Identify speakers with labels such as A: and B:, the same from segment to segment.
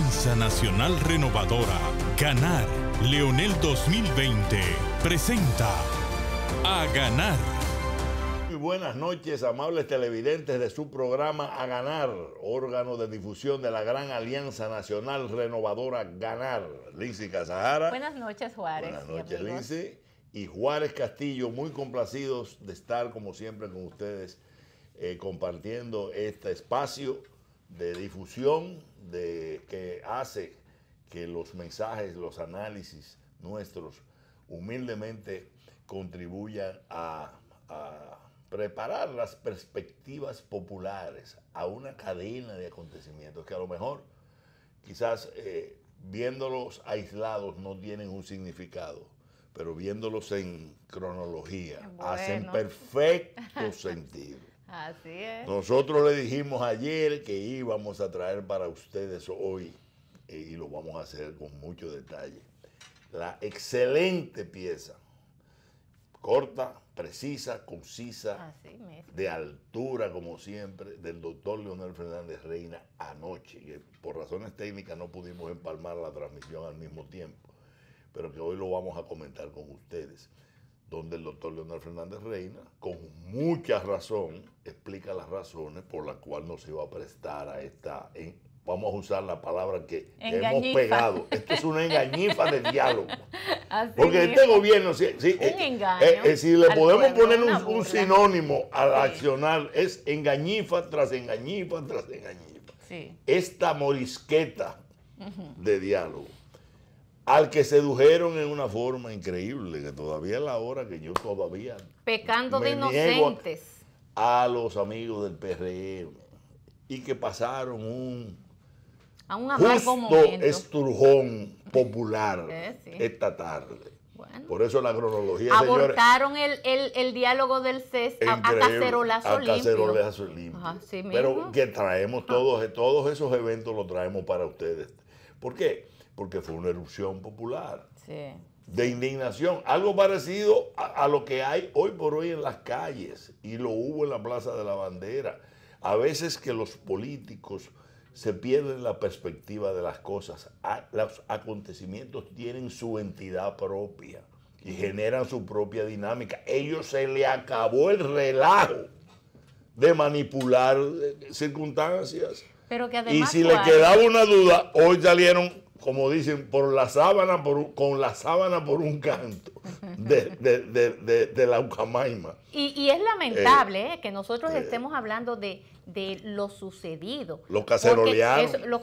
A: Alianza Nacional Renovadora, Ganar, Leonel 2020, presenta A Ganar.
B: Muy buenas noches, amables televidentes de su programa A Ganar, órgano de difusión de la gran Alianza Nacional Renovadora Ganar. Lindsay Casajara.
C: Buenas noches, Juárez.
B: Buenas noches, Lindsay. Y Juárez Castillo, muy complacidos de estar como siempre con ustedes compartiendo este espacio de difusión que hace que los mensajes, los análisis nuestros humildemente contribuyan a preparar las perspectivas populares a una cadena de acontecimientos que a lo mejor quizás viéndolos aislados no tienen un significado, pero viéndolos en cronología hacen perfecto sentido.
C: Así es.
B: Nosotros le dijimos ayer que íbamos a traer para ustedes hoy, y lo vamos a hacer con mucho detalle, la excelente pieza, corta, precisa, concisa, de altura como siempre, del doctor Leonel Fernández Reina anoche, que por razones técnicas no pudimos empalmar la transmisión al mismo tiempo, pero que hoy lo vamos a comentar con ustedes, donde el doctor Leonel Fernández Reina, con mucha razón, explica las razones por las cuales no se iba a prestar a esta, vamos a usar la palabra que hemos pegado. Esto es una engañifa de diálogo. Porque este gobierno, engaño, si le podemos poner un sinónimo al accionar, es engañifa tras engañifa tras engañifa. Sí. Esta morisqueta de diálogo, al que sedujeron en una forma increíble, que todavía es la hora que yo todavía
C: pecando de inocentes
B: a los amigos del PRM, y que pasaron un
C: amargo momento,
B: estrujón popular esta tarde. Bueno, por eso la cronología,
C: abortaron el diálogo del CES a cacerolazo
B: limpio. Ajá, sí, pero que traemos todos esos eventos, los traemos para ustedes. ¿Por qué? Porque fue una erupción popular, de indignación, algo parecido a lo que hay hoy por hoy en las calles, y lo hubo en la Plaza de la Bandera. A veces que los políticos se pierden la perspectiva de las cosas, los acontecimientos tienen su entidad propia y generan su propia dinámica. Ellos se le acabó el relajo de manipular circunstancias.
C: Pero que además,
B: y si le quedaba una duda, hoy salieron, como dicen, con la sábana por un canto de la Ucamaima.
C: Y es lamentable que nosotros estemos hablando de lo sucedido.
B: Lo cacerolearon.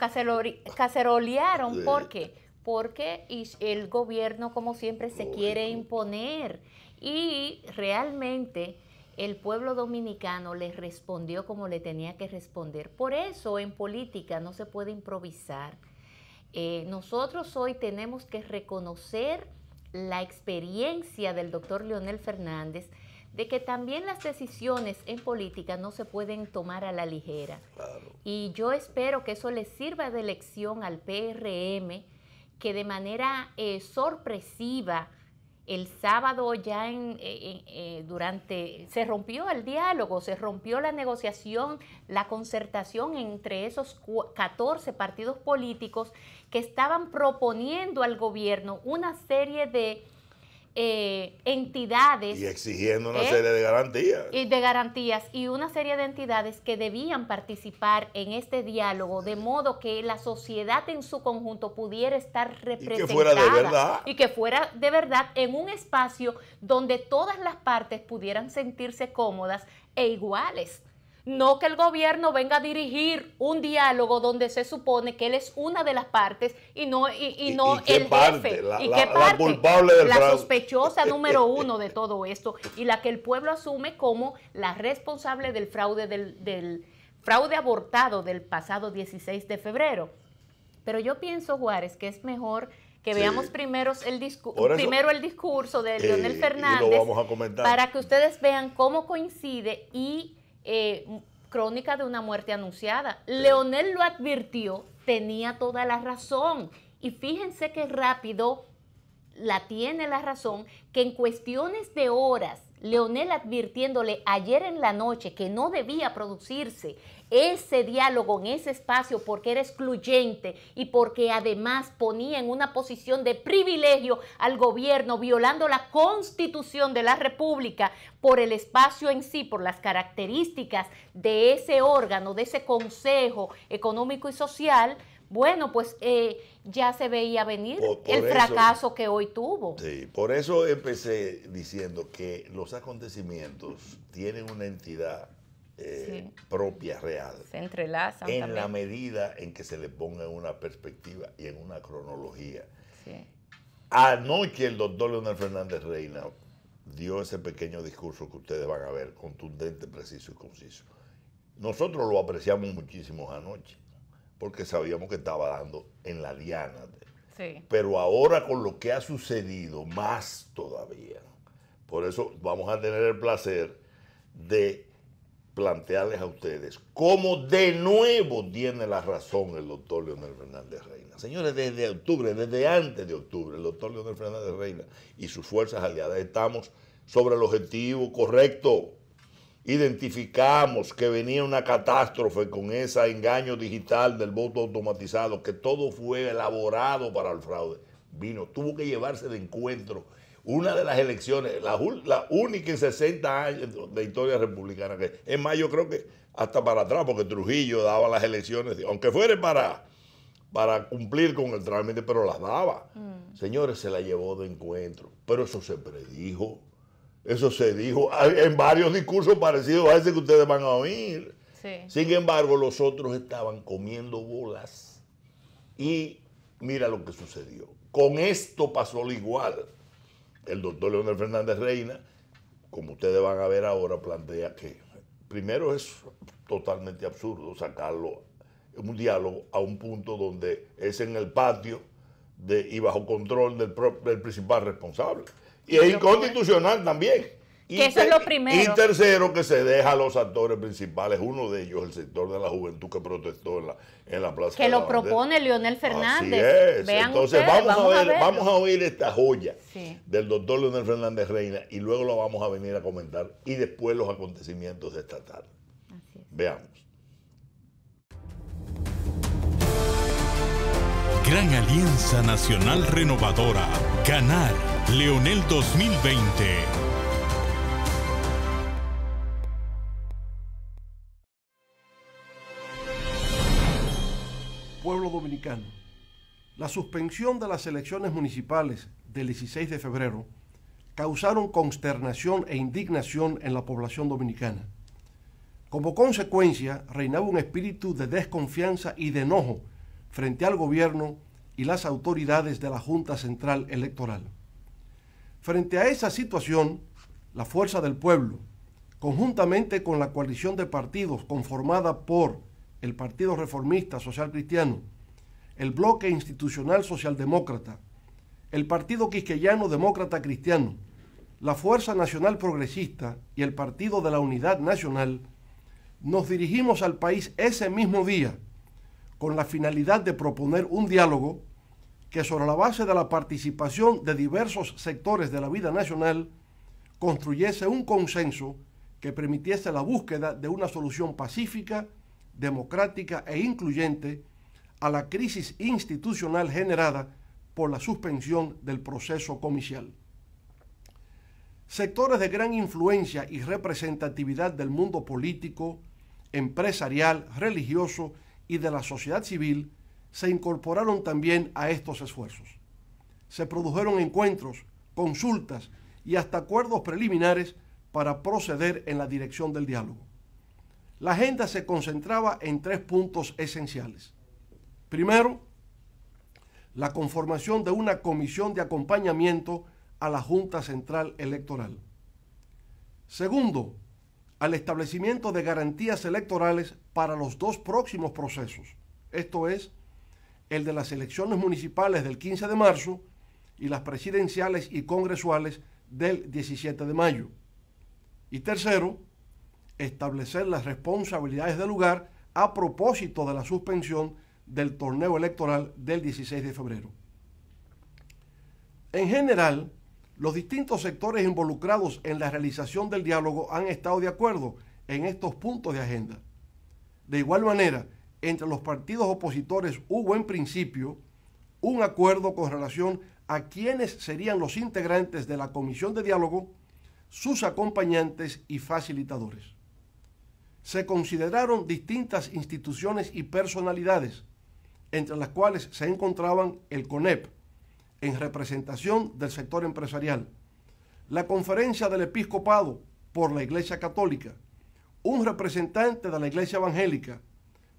C: Cacerolearon, ¿por qué? Porque el gobierno, como siempre, se quiere imponer. Y realmente el pueblo dominicano le respondió como le tenía que responder. Por eso en política no se puede improvisar. Nosotros hoy tenemos que reconocer la experiencia del doctor Leonel Fernández, de que también las decisiones en política no se pueden tomar a la ligera. Claro. Y yo espero que eso le sirva de lección al PRM, que de manera sorpresiva, el sábado ya se rompió el diálogo, se rompió la negociación, la concertación entre esos 14 partidos políticos que estaban proponiendo al gobierno una serie de entidades.
B: Y exigiendo una serie de garantías.
C: Y una serie de entidades que debían participar en este diálogo, de modo que la sociedad en su conjunto pudiera estar representada.
B: Y que fuera de verdad.
C: Y que fuera de verdad en un espacio donde todas las partes pudieran sentirse cómodas e iguales. No que el gobierno venga a dirigir un diálogo donde se supone que él es una de las partes y no el jefe.
B: La culpable del fraude.
C: La sospechosa número uno de todo esto, y la que el pueblo asume como la responsable del fraude abortado del pasado 16 de febrero. Pero yo pienso, Juárez, que es mejor que veamos primero el discurso de Leonel Fernández,
B: y lo vamos a comentar,
C: para que ustedes vean cómo coincide y crónica de una muerte anunciada. Leonel lo advirtió, tenía toda la razón. Y fíjense qué rápido tiene la razón, que en cuestiones de horas, Leonel advirtiéndole ayer en la noche que no debía producirse ese diálogo en ese espacio porque era excluyente y porque además ponía en una posición de privilegio al gobierno, violando la Constitución de la República por el espacio en sí, por las características de ese órgano, de ese Consejo Económico y Social. Bueno, pues ya se veía venir el fracaso que hoy tuvo.
B: Sí, por eso empecé diciendo que los acontecimientos tienen una entidad propia, real.
C: Se entrelazan
B: en
C: también.
B: la medida en que se le ponga en una perspectiva y en una cronología.
C: Sí.
B: Anoche el doctor Leonel Fernández Reina dio ese pequeño discurso que ustedes van a ver, contundente, preciso y conciso. Nosotros lo apreciamos muchísimo anoche, porque sabíamos que estaba dando en la diana.
C: Sí.
B: Pero ahora con lo que ha sucedido, más todavía. Por eso vamos a tener el placer de plantearles a ustedes cómo de nuevo tiene la razón el doctor Leonel Fernández Reina. Señores, desde octubre, desde antes de octubre, el doctor Leonel Fernández Reina y sus fuerzas aliadas estamos sobre el objetivo correcto. Identificamos que venía una catástrofe con ese engaño digital del voto automatizado, que todo fue elaborado para el fraude. Tuvo que llevarse de encuentro una de las elecciones, la única en 60 años de historia republicana, que es más, yo creo que hasta para atrás, porque Trujillo daba las elecciones, aunque fuera para cumplir con el trámite, pero las daba. Señores, se la llevó de encuentro, pero eso se predijo. Eso se dijo en varios discursos parecidos a ese que ustedes van a oír.
C: Sí.
B: Sin embargo, los otros estaban comiendo bolas. Y mira lo que sucedió. Con esto pasó lo igual. El doctor Leonel Fernández Reina, como ustedes van a ver ahora, plantea que primero es totalmente absurdo sacarlo en un diálogo a un punto donde es en el patio y bajo control del principal responsable. Y es inconstitucional también.
C: Que eso es lo primero.
B: Y tercero, que se deja a los actores principales, uno de ellos, el sector de la juventud que protestó en la Plaza
C: que
B: de la
C: lo
B: Bandera.
C: propone Leonel Fernández.
B: Así es.
C: Vean
B: Entonces
C: ustedes,
B: vamos a oír esta joya
C: sí.
B: del doctor Leonel Fernández Reina y luego lo vamos a venir a comentar y después los acontecimientos de esta tarde.
C: Así es.
B: Veamos.
A: Gran Alianza Nacional Renovadora. Ganar. Leonel 2020.
D: Pueblo dominicano, la suspensión de las elecciones municipales del 16 de febrero causaron consternación e indignación en la población dominicana. Como consecuencia, reinaba un espíritu de desconfianza y de enojo frente al gobierno y las autoridades de la Junta Central Electoral. Frente a esa situación, la Fuerza del Pueblo, conjuntamente con la coalición de partidos conformada por el Partido Reformista Social Cristiano, el Bloque Institucional Socialdemócrata, el Partido Quisqueyano Demócrata Cristiano, la Fuerza Nacional Progresista y el Partido de la Unidad Nacional, nos dirigimos al país ese mismo día con la finalidad de proponer un diálogo que, sobre la base de la participación de diversos sectores de la vida nacional, construyese un consenso que permitiese la búsqueda de una solución pacífica, democrática e incluyente a la crisis institucional generada por la suspensión del proceso comicial. Sectores de gran influencia y representatividad del mundo político, empresarial, religioso y de la sociedad civil se incorporaron también a estos esfuerzos. Se produjeron encuentros, consultas y hasta acuerdos preliminares para proceder en la dirección del diálogo. La agenda se concentraba en 3 puntos esenciales. Primero, la conformación de una comisión de acompañamiento a la Junta Central Electoral. Segundo, al establecimiento de garantías electorales para los 2 próximos procesos, esto es, el de las elecciones municipales del 15 de marzo y las presidenciales y congresuales del 17 de mayo. Y tercero, establecer las responsabilidades del lugar a propósito de la suspensión del torneo electoral del 16 de febrero. En general, los distintos sectores involucrados en la realización del diálogo han estado de acuerdo en estos puntos de agenda. De igual manera, entre los partidos opositores hubo en principio un acuerdo con relación a quiénes serían los integrantes de la comisión de diálogo, sus acompañantes y facilitadores. Se consideraron distintas instituciones y personalidades, entre las cuales se encontraban el CONEP, en representación del sector empresarial, la Conferencia del Episcopado por la Iglesia Católica, un representante de la Iglesia Evangélica,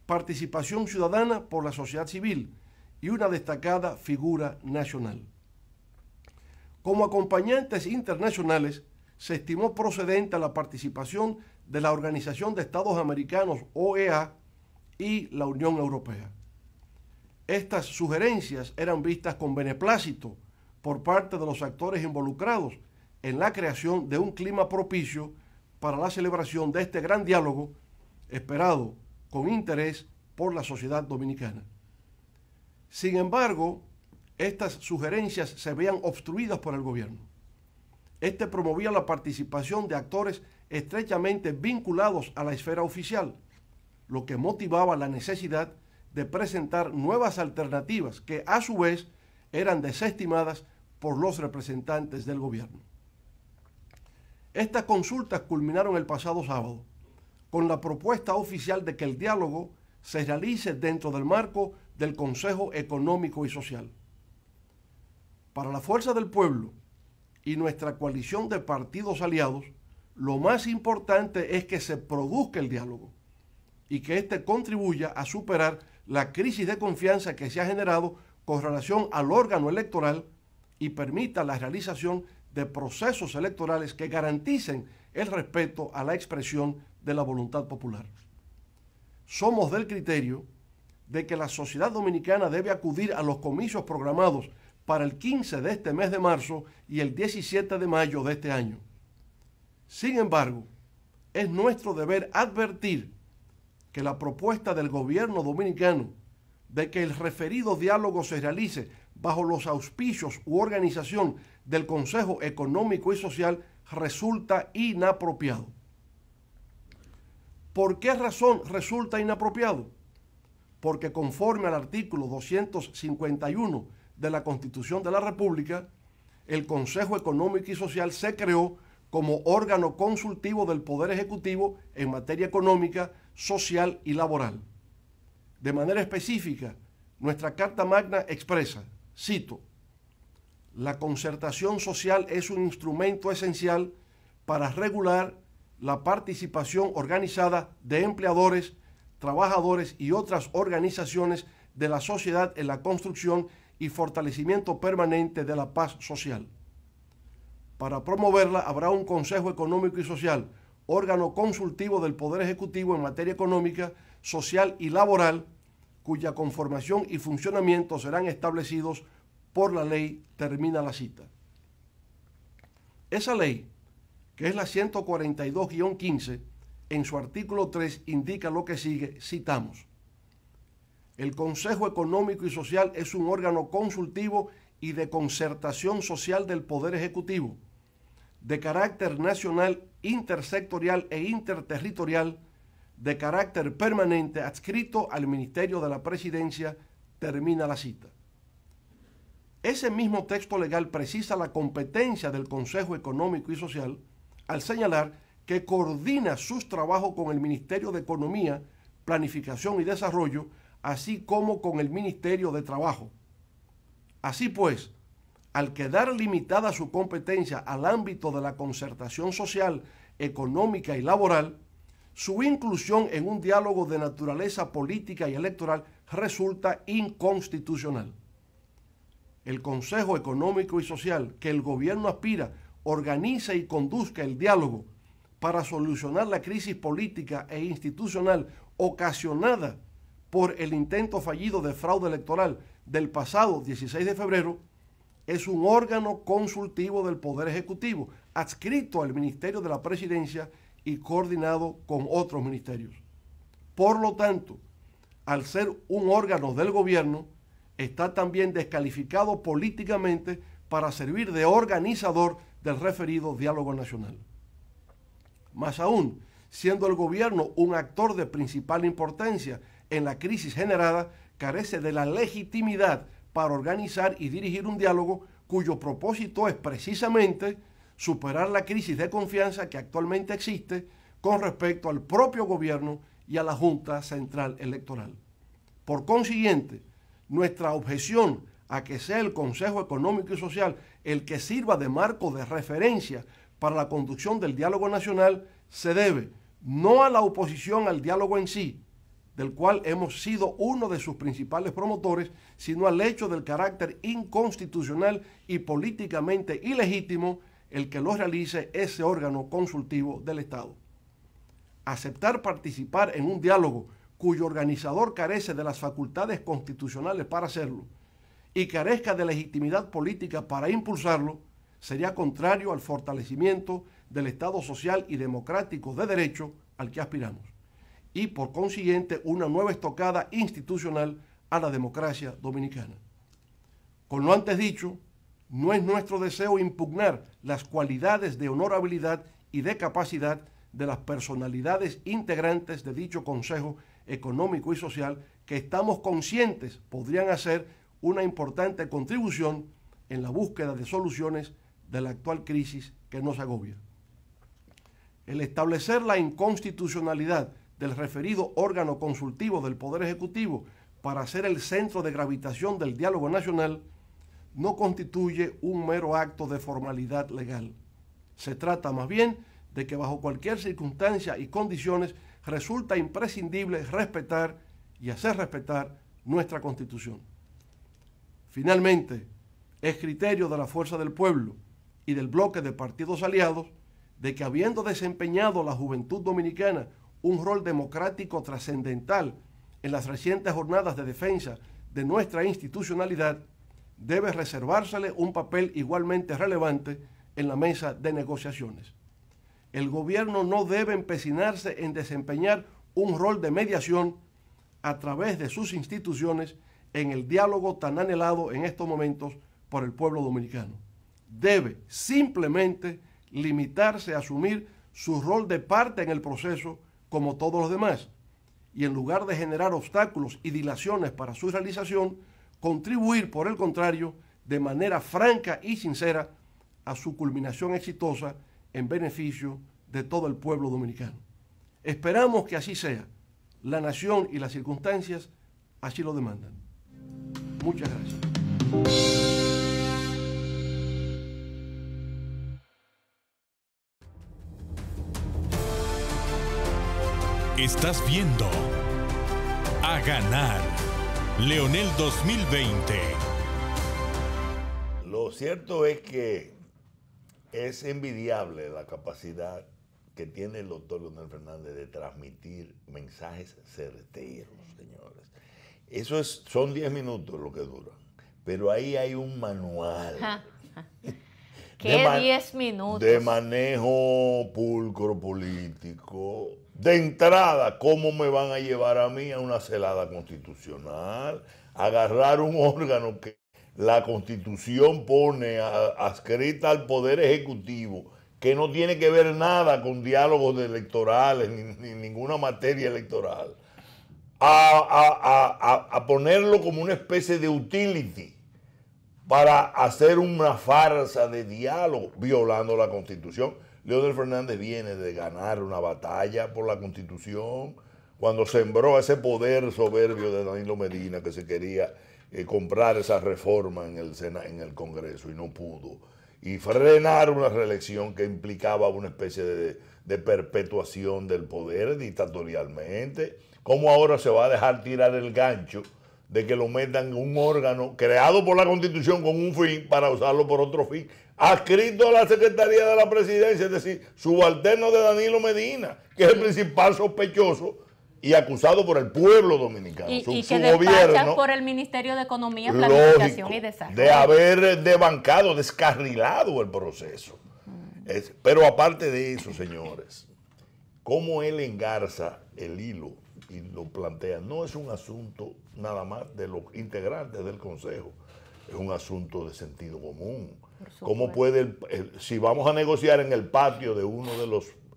D: Participación Ciudadana por la sociedad civil y una destacada figura nacional. Como acompañantes internacionales, se estimó procedente la participación de la Organización de Estados Americanos, OEA, y la Unión Europea. Estas sugerencias eran vistas con beneplácito por parte de los actores involucrados en la creación de un clima propicio para la celebración de este gran diálogo esperado con interés por la sociedad dominicana. Sin embargo, estas sugerencias se veían obstruidas por el gobierno. Este promovía la participación de actores estrechamente vinculados a la esfera oficial, lo que motivaba la necesidad de presentar nuevas alternativas que a su vez eran desestimadas por los representantes del gobierno. Estas consultas culminaron el pasado sábado con la propuesta oficial de que el diálogo se realice dentro del marco del Consejo Económico y Social. Para la Fuerza del Pueblo y nuestra coalición de partidos aliados, lo más importante es que se produzca el diálogo y que éste contribuya a superar la crisis de confianza que se ha generado con relación al órgano electoral y permita la realización de procesos electorales que garanticen el respeto a la expresión de la voluntad popular. Somos del criterio de que la sociedad dominicana debe acudir a los comicios programados para el 15 de este mes de marzo y el 17 de mayo de este año. Sin embargo, es nuestro deber advertir que la propuesta del gobierno dominicano de que el referido diálogo se realice bajo los auspicios u organización del Consejo Económico y Social resulta inapropiado. ¿Por qué razón resulta inapropiado? Porque conforme al artículo 251 de la Constitución de la República, el Consejo Económico y Social se creó como órgano consultivo del Poder Ejecutivo en materia económica, social y laboral. De manera específica, nuestra Carta Magna expresa, cito, la concertación social es un instrumento esencial para regular la participación organizada de empleadores, trabajadores y otras organizaciones de la sociedad en la construcción y fortalecimiento permanente de la paz social. Para promoverla habrá un Consejo Económico y Social, órgano consultivo del Poder Ejecutivo en materia económica, social y laboral, cuya conformación y funcionamiento serán establecidos por la ley, termina la cita. Esa ley, que es la 142-15, en su artículo 3 indica lo que sigue, citamos. El Consejo Económico y Social es un órgano consultivo y de concertación social del Poder Ejecutivo, de carácter nacional, intersectorial e interterritorial, de carácter permanente adscrito al Ministerio de la Presidencia, termina la cita. Ese mismo texto legal precisa la competencia del Consejo Económico y Social al señalar que coordina sus trabajos con el Ministerio de Economía, Planificación y Desarrollo, así como con el Ministerio de Trabajo. Así pues, al quedar limitada su competencia al ámbito de la concertación social, económica y laboral, su inclusión en un diálogo de naturaleza política y electoral resulta inconstitucional. El Consejo Económico y Social que el gobierno aspira organice y conduzca el diálogo para solucionar la crisis política e institucional ocasionada por el intento fallido de fraude electoral del pasado 16 de febrero, es un órgano consultivo del Poder Ejecutivo, adscrito al Ministerio de la Presidencia y coordinado con otros ministerios. Por lo tanto, al ser un órgano del gobierno, está también descalificado políticamente para servir de organizador del referido diálogo nacional. Más aún, siendo el gobierno un actor de principal importancia en la crisis generada, carece de la legitimidad para organizar y dirigir un diálogo cuyo propósito es precisamente superar la crisis de confianza que actualmente existe con respecto al propio gobierno y a la Junta Central Electoral. Por consiguiente, nuestra objeción a que sea el Consejo Económico y Social el que sirva de marco de referencia para la conducción del diálogo nacional se debe no a la oposición al diálogo en sí, del cual hemos sido uno de sus principales promotores, sino al hecho del carácter inconstitucional y políticamente ilegítimo el que lo realice ese órgano consultivo del Estado. Aceptar participar en un diálogo cuyo organizador carece de las facultades constitucionales para hacerlo y carezca de legitimidad política para impulsarlo, sería contrario al fortalecimiento del Estado social y democrático de derecho al que aspiramos, y por consiguiente una nueva estocada institucional a la democracia dominicana. Con lo antes dicho, no es nuestro deseo impugnar las cualidades de honorabilidad y de capacidad de las personalidades integrantes de dicho Consejo Económico y Social que estamos conscientes podrían hacer una importante contribución en la búsqueda de soluciones de la actual crisis que nos agobia. El establecer la inconstitucionalidad del referido órgano consultivo del Poder Ejecutivo para ser el centro de gravitación del diálogo nacional no constituye un mero acto de formalidad legal. Se trata más bien de que bajo cualquier circunstancia y condiciones resulta imprescindible respetar y hacer respetar nuestra Constitución. Finalmente, es criterio de la Fuerza del Pueblo y del bloque de partidos aliados de que habiendo desempeñado la juventud dominicana un rol democrático trascendental en las recientes jornadas de defensa de nuestra institucionalidad, debe reservársele un papel igualmente relevante en la mesa de negociaciones. El gobierno no debe empecinarse en desempeñar un rol de mediación a través de sus instituciones en el diálogo tan anhelado en estos momentos por el pueblo dominicano. Debe simplemente limitarse a asumir su rol de parte en el proceso como todos los demás y en lugar de generar obstáculos y dilaciones para su realización, contribuir por el contrario de manera franca y sincera a su culminación exitosa en beneficio de todo el pueblo dominicano. Esperamos que así sea. La nación y las circunstancias así lo demandan. Muchas gracias.
A: Estás viendo A Ganar, Leonel 2020.
B: Lo cierto es que es envidiable la capacidad que tiene el doctor Leonel Fernández de transmitir mensajes certeros, señores. Eso son 10 minutos lo que duran, pero ahí hay un manual.
C: ¿Qué 10 minutos?
B: De manejo pulcro político. De entrada, ¿cómo me van a llevar a mí a una celada constitucional? Agarrar un órgano que la Constitución pone adscrita al Poder Ejecutivo, que no tiene que ver nada con diálogos electorales ni ninguna materia electoral, a ponerlo como una especie de utility para hacer una farsa de diálogo, violando la Constitución. Leonel Fernández viene de ganar una batalla por la Constitución cuando sembró ese poder soberbio de Danilo Medina que se quería comprar esa reforma en el Congreso y no pudo, y frenar una reelección que implicaba una especie de perpetuación del poder dictatorialmente. ¿Cómo ahora se va a dejar tirar el gancho de que lo metan en un órgano creado por la Constitución con un fin para usarlo por otro fin, adscrito a la Secretaría de la Presidencia, es decir, subalterno de Danilo Medina, que es el principal sospechoso y acusado por el pueblo dominicano?
C: Y que despacha por el Ministerio de Economía, Planificación y Desarrollo.
B: De haber desbancado, descarrilado el proceso. Pero aparte de eso, señores, cómo él engarza el hilo y lo plantea, no es un asunto nada más de los integrantes del Consejo, es un asunto de sentido común. ¿Cómo puede, si vamos a negociar en el patio de uno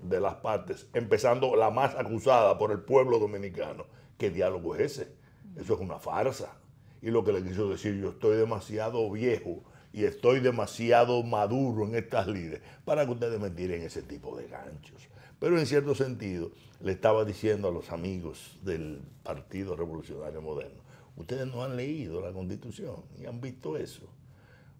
B: de las partes, empezando la más acusada por el pueblo dominicano, qué diálogo es ese? Eso es una farsa. Y lo que le quiso decir, yo estoy demasiado viejo y estoy demasiado maduro en estas lides para que ustedes me tiren ese tipo de ganchos. Pero en cierto sentido, le estaba diciendo a los amigos del Partido Revolucionario Moderno, ustedes no han leído la Constitución y han visto eso.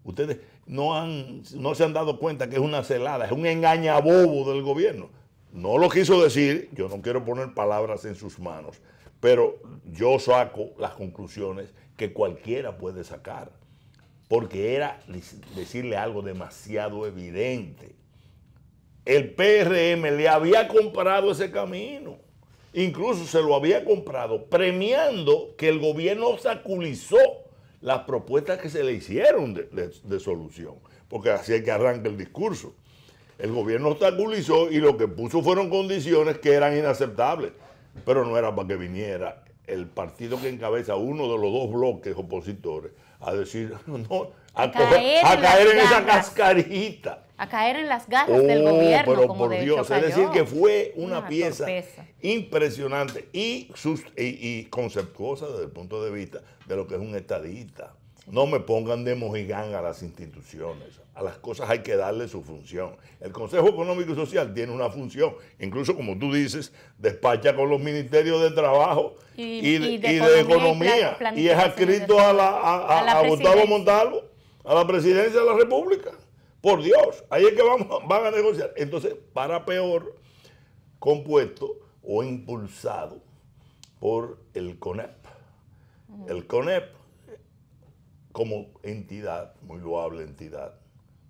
B: Ustedes no se han dado cuenta que es una celada, es un engañabobo del gobierno. No lo quiso decir, yo no quiero poner palabras en sus manos, pero yo saco las conclusiones que cualquiera puede sacar, porque era decirle algo demasiado evidente. El PRM le había comprado ese camino, incluso se lo había comprado premiando que el gobierno obstaculizó las propuestas que se le hicieron de solución, porque así es que arranca el discurso. El gobierno obstaculizó y lo que puso fueron condiciones que eran inaceptables, pero no era para que viniera el partido que encabeza uno de los dos bloques opositores a decir, no, a caer en esa cascarita.
C: A caer en las garras del gobierno,
B: pero
C: como
B: por
C: de
B: Dios,
C: hecho cayó.
B: es decir, que fue una pieza
C: torpeza
B: impresionante y conceptuosa desde el punto de vista de lo que es un estadista. No me pongan de mojigán a las instituciones. A las cosas hay que darle su función. El Consejo Económico y Social tiene una función. Incluso, como tú dices, despacha con los ministerios de Trabajo y de Economía. Y es adscrito a Gustavo Montalvo, a la presidencia de la República. Por Dios, ahí es que van a negociar. Entonces, para peor, compuesto o impulsado por el CONEP. El CONEP, como entidad, muy loable entidad,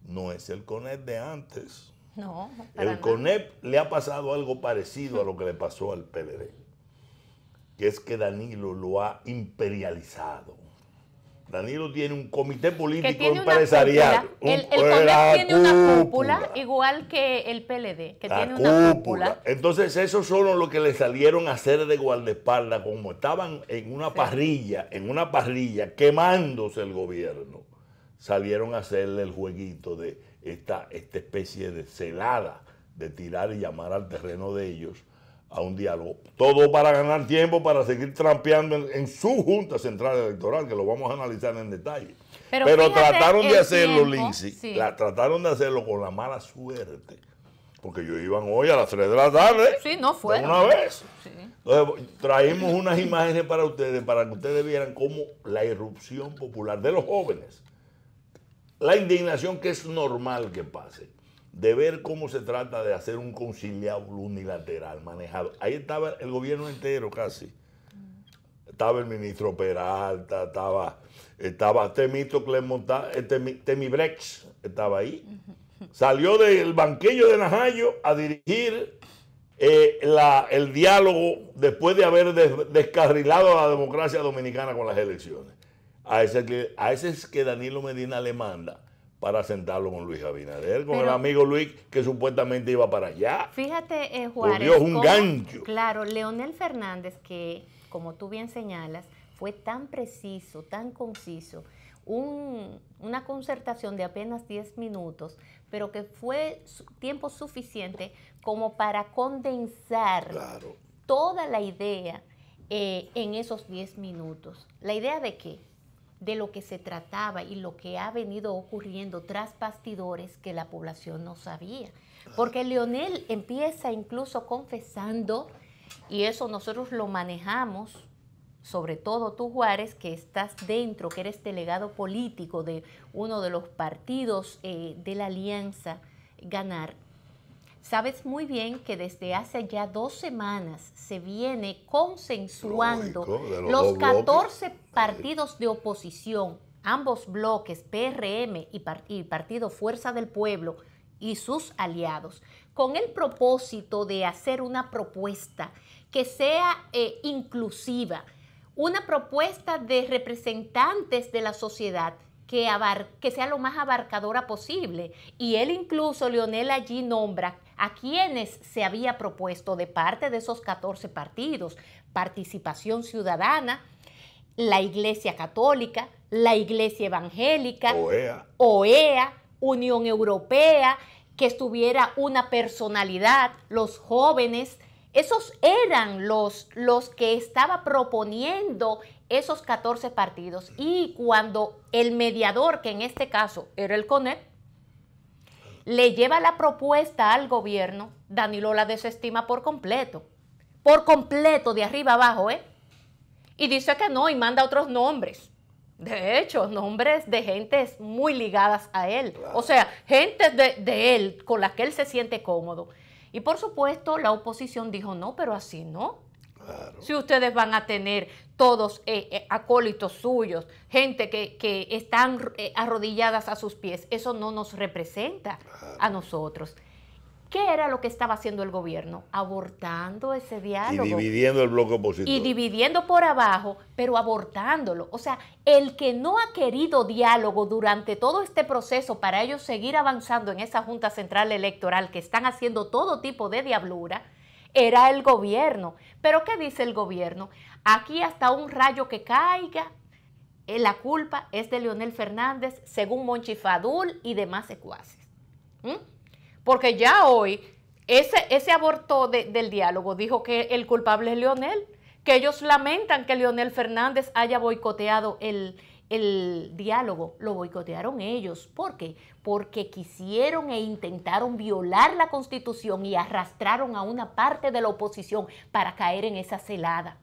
B: no es el CONEP de antes.
C: No,
B: el CONEP le ha pasado algo parecido a lo que le pasó al PLD, que es que Danilo lo ha imperializado. Danilo tiene un comité político empresarial.
C: El CONEP tiene una cúpula, igual que el PLD, que tiene una cúpula.
B: Entonces, esos son los que le salieron a hacer de guardaespaldas, como estaban en una parrilla, quemándose el gobierno. Salieron a hacerle el jueguito de esta especie de celada, de tirar y llamar al terreno de ellos a un diálogo. Todo para ganar tiempo, para seguir trampeando en su Junta Central Electoral, que lo vamos a analizar en detalle. Pero trataron de hacerlo, Lindsay, trataron de hacerlo con la mala suerte, porque ellos iban hoy a las 3 de la tarde.
C: Sí, no fue.
B: Una vez. Sí. Entonces, traímos unas imágenes para que ustedes vieran cómo la irrupción popular de los jóvenes, la indignación que es normal que pase, de ver cómo se trata de hacer un conciliado unilateral manejado. Ahí estaba el gobierno entero casi. Estaba el ministro Peralta, estaba Temístocles Temibrex, estaba ahí. Salió del banquillo de Najayo a dirigir el diálogo después de haber descarrilado a la democracia dominicana con las elecciones. A ese es que Danilo Medina le manda para sentarlo con Luis Abinader, con el amigo Luis, que supuestamente iba para allá.
C: Fíjate, Juárez,
B: por Dios, un gancho.
C: Claro, Leonel Fernández, que como tú bien señalas, fue tan preciso, tan conciso, una concertación de apenas 10 minutos, pero que fue tiempo suficiente como para condensar toda la idea en esos 10 minutos. ¿La idea de qué? De lo que se trataba y lo que ha venido ocurriendo tras bastidores que la población no sabía. Porque Leonel empieza incluso confesando, y eso nosotros lo manejamos, sobre todo tú, Juárez, que estás dentro, que eres delegado político de uno de los partidos de la Alianza Ganar. Sabes muy bien que desde hace ya 2 semanas se viene consensuando los 14 partidos de oposición, ambos bloques, PRM y Partido Fuerza del Pueblo y sus aliados, con el propósito de hacer una propuesta que sea inclusiva, una propuesta de representantes de la sociedad que sea lo más abarcadora posible. Y él incluso, Leonel, allí nombra a quienes se había propuesto de parte de esos 14 partidos: Participación Ciudadana, la Iglesia Católica, la Iglesia Evangélica, OEA, Unión Europea, que estuviera una personalidad, los jóvenes. Esos eran los que estaba proponiendo esos 14 partidos. Y cuando el mediador, que en este caso era el CONEP, le lleva la propuesta al gobierno, Danilo la desestima por completo, de arriba abajo, y dice que no, y manda otros nombres. De hecho, nombres de gentes muy ligadas a él. Claro. O sea, gente de él con las que él se siente cómodo. Y por supuesto, la oposición dijo, no, pero así no. Claro. Si ustedes van a tener todos acólitos suyos, gente que están arrodilladas a sus pies, eso no nos representa a nosotros. ¿Qué era lo que estaba haciendo el gobierno? Abortando ese diálogo.
B: Y dividiendo el bloque opositor.
C: Y dividiendo por abajo, pero abortándolo. O sea, el que no ha querido diálogo durante todo este proceso para ellos seguir avanzando en esa Junta Central Electoral que están haciendo todo tipo de diablura, era el gobierno. ¿Pero qué dice el gobierno? Aquí hasta un rayo que caiga, la culpa es de Leonel Fernández, según Monchi Fadul y demás secuaces. Porque ya hoy, ese aborto del diálogo dijo que el culpable es Leonel, que ellos lamentan que Leonel Fernández haya boicoteado el diálogo. Lo boicotearon ellos. ¿Por qué? Porque quisieron e intentaron violar la Constitución y arrastraron a una parte de la oposición para caer en esa celada.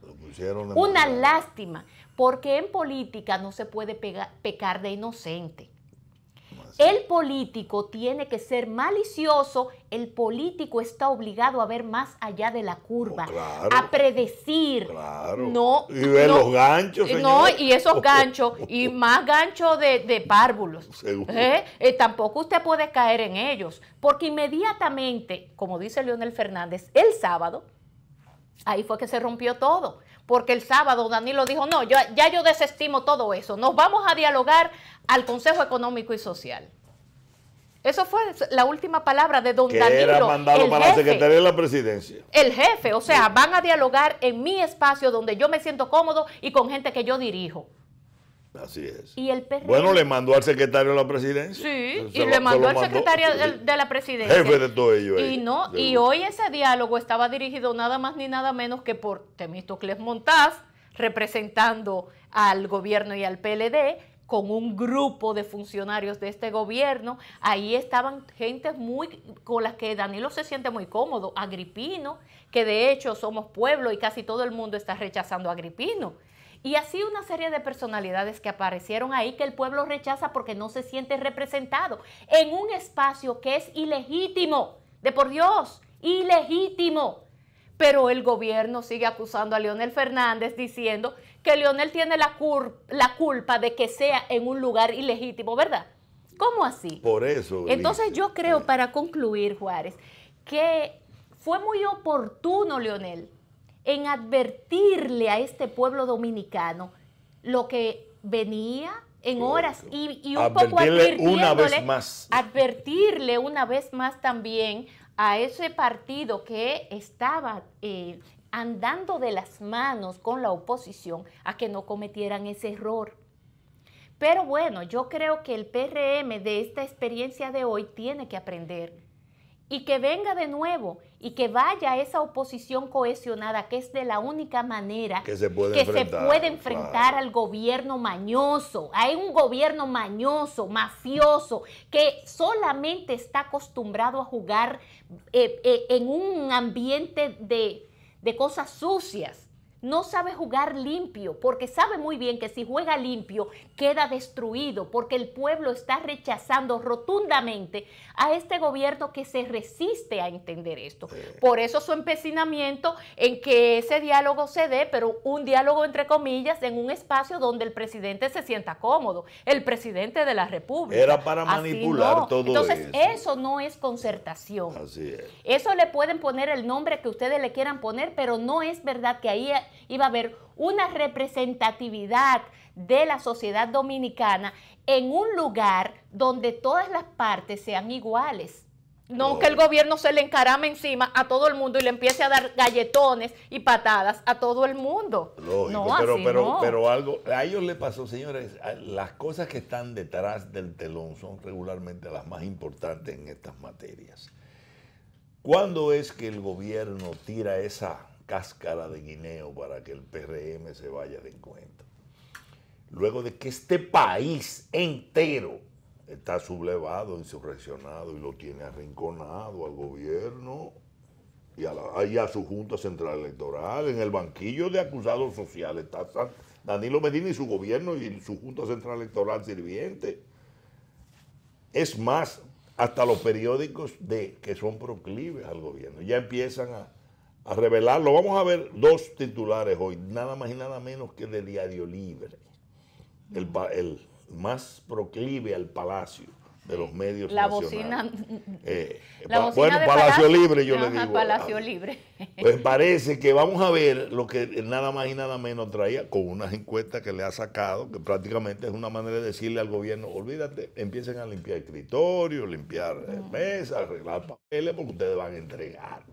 C: Una lástima, porque en política no se puede pecar de inocente. El político tiene que ser malicioso, el político está obligado a ver más allá de la curva, a predecir. No,
B: y ver los ganchos, señor.
C: No, y esos ganchos, y más ganchos de párvulos. Tampoco usted puede caer en ellos, porque inmediatamente, como dice Leonel Fernández, el sábado, ahí fue que se rompió todo. Porque el sábado Danilo dijo, no, ya yo desestimo todo eso, nos vamos a dialogar al Consejo Económico y Social. Eso fue la última palabra de don Danilo.
B: Que era mandado para la Secretaría de la Presidencia.
C: El jefe, o sea, van a dialogar en mi espacio donde yo me siento cómodo y con gente que yo dirijo.
B: Así es.
C: Y el PRM,
B: bueno, le mandó al secretario de la Presidencia.
C: Sí, y le mandó al secretario de la Presidencia.
B: Jefe de todo ello.
C: Y hoy ese diálogo estaba dirigido nada más ni nada menos que por Temístocles Montaz, representando al gobierno y al PLD, con un grupo de funcionarios de este gobierno. Ahí estaban gentes con las que Danilo se siente muy cómodo. Agripino, que de hecho somos pueblo y casi todo el mundo está rechazando a Agripino. Y así una serie de personalidades que aparecieron ahí que el pueblo rechaza porque no se siente representado en un espacio que es ilegítimo, de por Dios, ilegítimo. Pero el gobierno sigue acusando a Leonel Fernández diciendo que Leonel tiene la culpa de que sea en un lugar ilegítimo, ¿verdad? ¿Cómo así?
B: Por eso.
C: Entonces yo creo, para concluir, Juárez, que fue muy oportuno, Leonel, en advertirle a este pueblo dominicano lo que venía en horas y un poco advertirle una vez más también a ese partido que estaba andando de las manos con la oposición a que no cometieran ese error. Pero bueno, yo creo que el PRM de esta experiencia de hoy tiene que aprender y que venga de nuevo y que vaya a esa oposición cohesionada, que es de la única manera
B: que se puede enfrentar
C: al gobierno mañoso. Hay un gobierno mañoso, mafioso, que solamente está acostumbrado a jugar en un ambiente de cosas sucias. No sabe jugar limpio, porque sabe muy bien que si juega limpio queda destruido, porque el pueblo está rechazando rotundamente a este gobierno que se resiste a entender esto. Por eso su empecinamiento en que ese diálogo se dé, pero un diálogo entre comillas en un espacio donde el presidente se sienta cómodo, el presidente de la República.
B: Era para manipular todo eso.
C: Entonces eso no es concertación.
B: Así es.
C: Eso le pueden poner el nombre que ustedes le quieran poner, pero no es verdad que ahí iba a haber una representatividad de la sociedad dominicana en un lugar donde todas las partes sean iguales. No, que el gobierno se le encarame encima a todo el mundo y le empiece a dar galletones y patadas a todo el mundo.
B: Lógico,
C: no, así no.
B: pero algo, a ellos le pasó, señores, las cosas que están detrás del telón son regularmente las más importantes en estas materias. ¿Cuándo es que el gobierno tira esa cáscara de guineo para que el PRM se vaya de encuentro? Luego de que este país entero está sublevado, insurreccionado y lo tiene arrinconado al gobierno y a su Junta Central Electoral. En el banquillo de acusados sociales está Danilo Medina y su gobierno y su Junta Central Electoral sirviente. Es más, hasta los periódicos que son proclives al gobierno ya empiezan a revelarlo. Vamos a ver dos titulares hoy, nada más y nada menos que de Diario Libre, el más proclive al palacio de los medios
C: la
B: nacionales.
C: La bocina
B: bueno,
C: de
B: Palacio Libre, yo le digo.
C: Palacio Libre.
B: Pues parece que vamos a ver lo que nada más y nada menos traía con unas encuestas que le ha sacado, que prácticamente es una manera de decirle al gobierno, olvídate, empiecen a limpiar escritorios, limpiar mesas, arreglar papeles, porque ustedes van a entregar.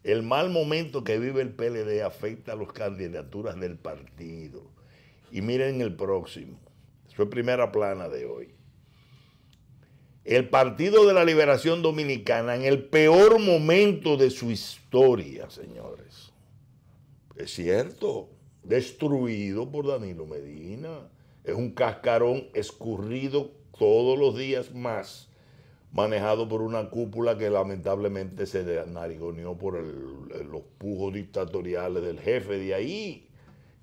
B: El mal momento que vive el PLD afecta a las candidaturas del partido. Y miren el próximo. Eso es primera plana de hoy. El Partido de la Liberación Dominicana en el peor momento de su historia, señores. Es cierto, destruido por Danilo Medina. Es un cascarón escurrido todos los días más, manejado por una cúpula que lamentablemente se narigoneó por los pujos dictatoriales del jefe de ahí,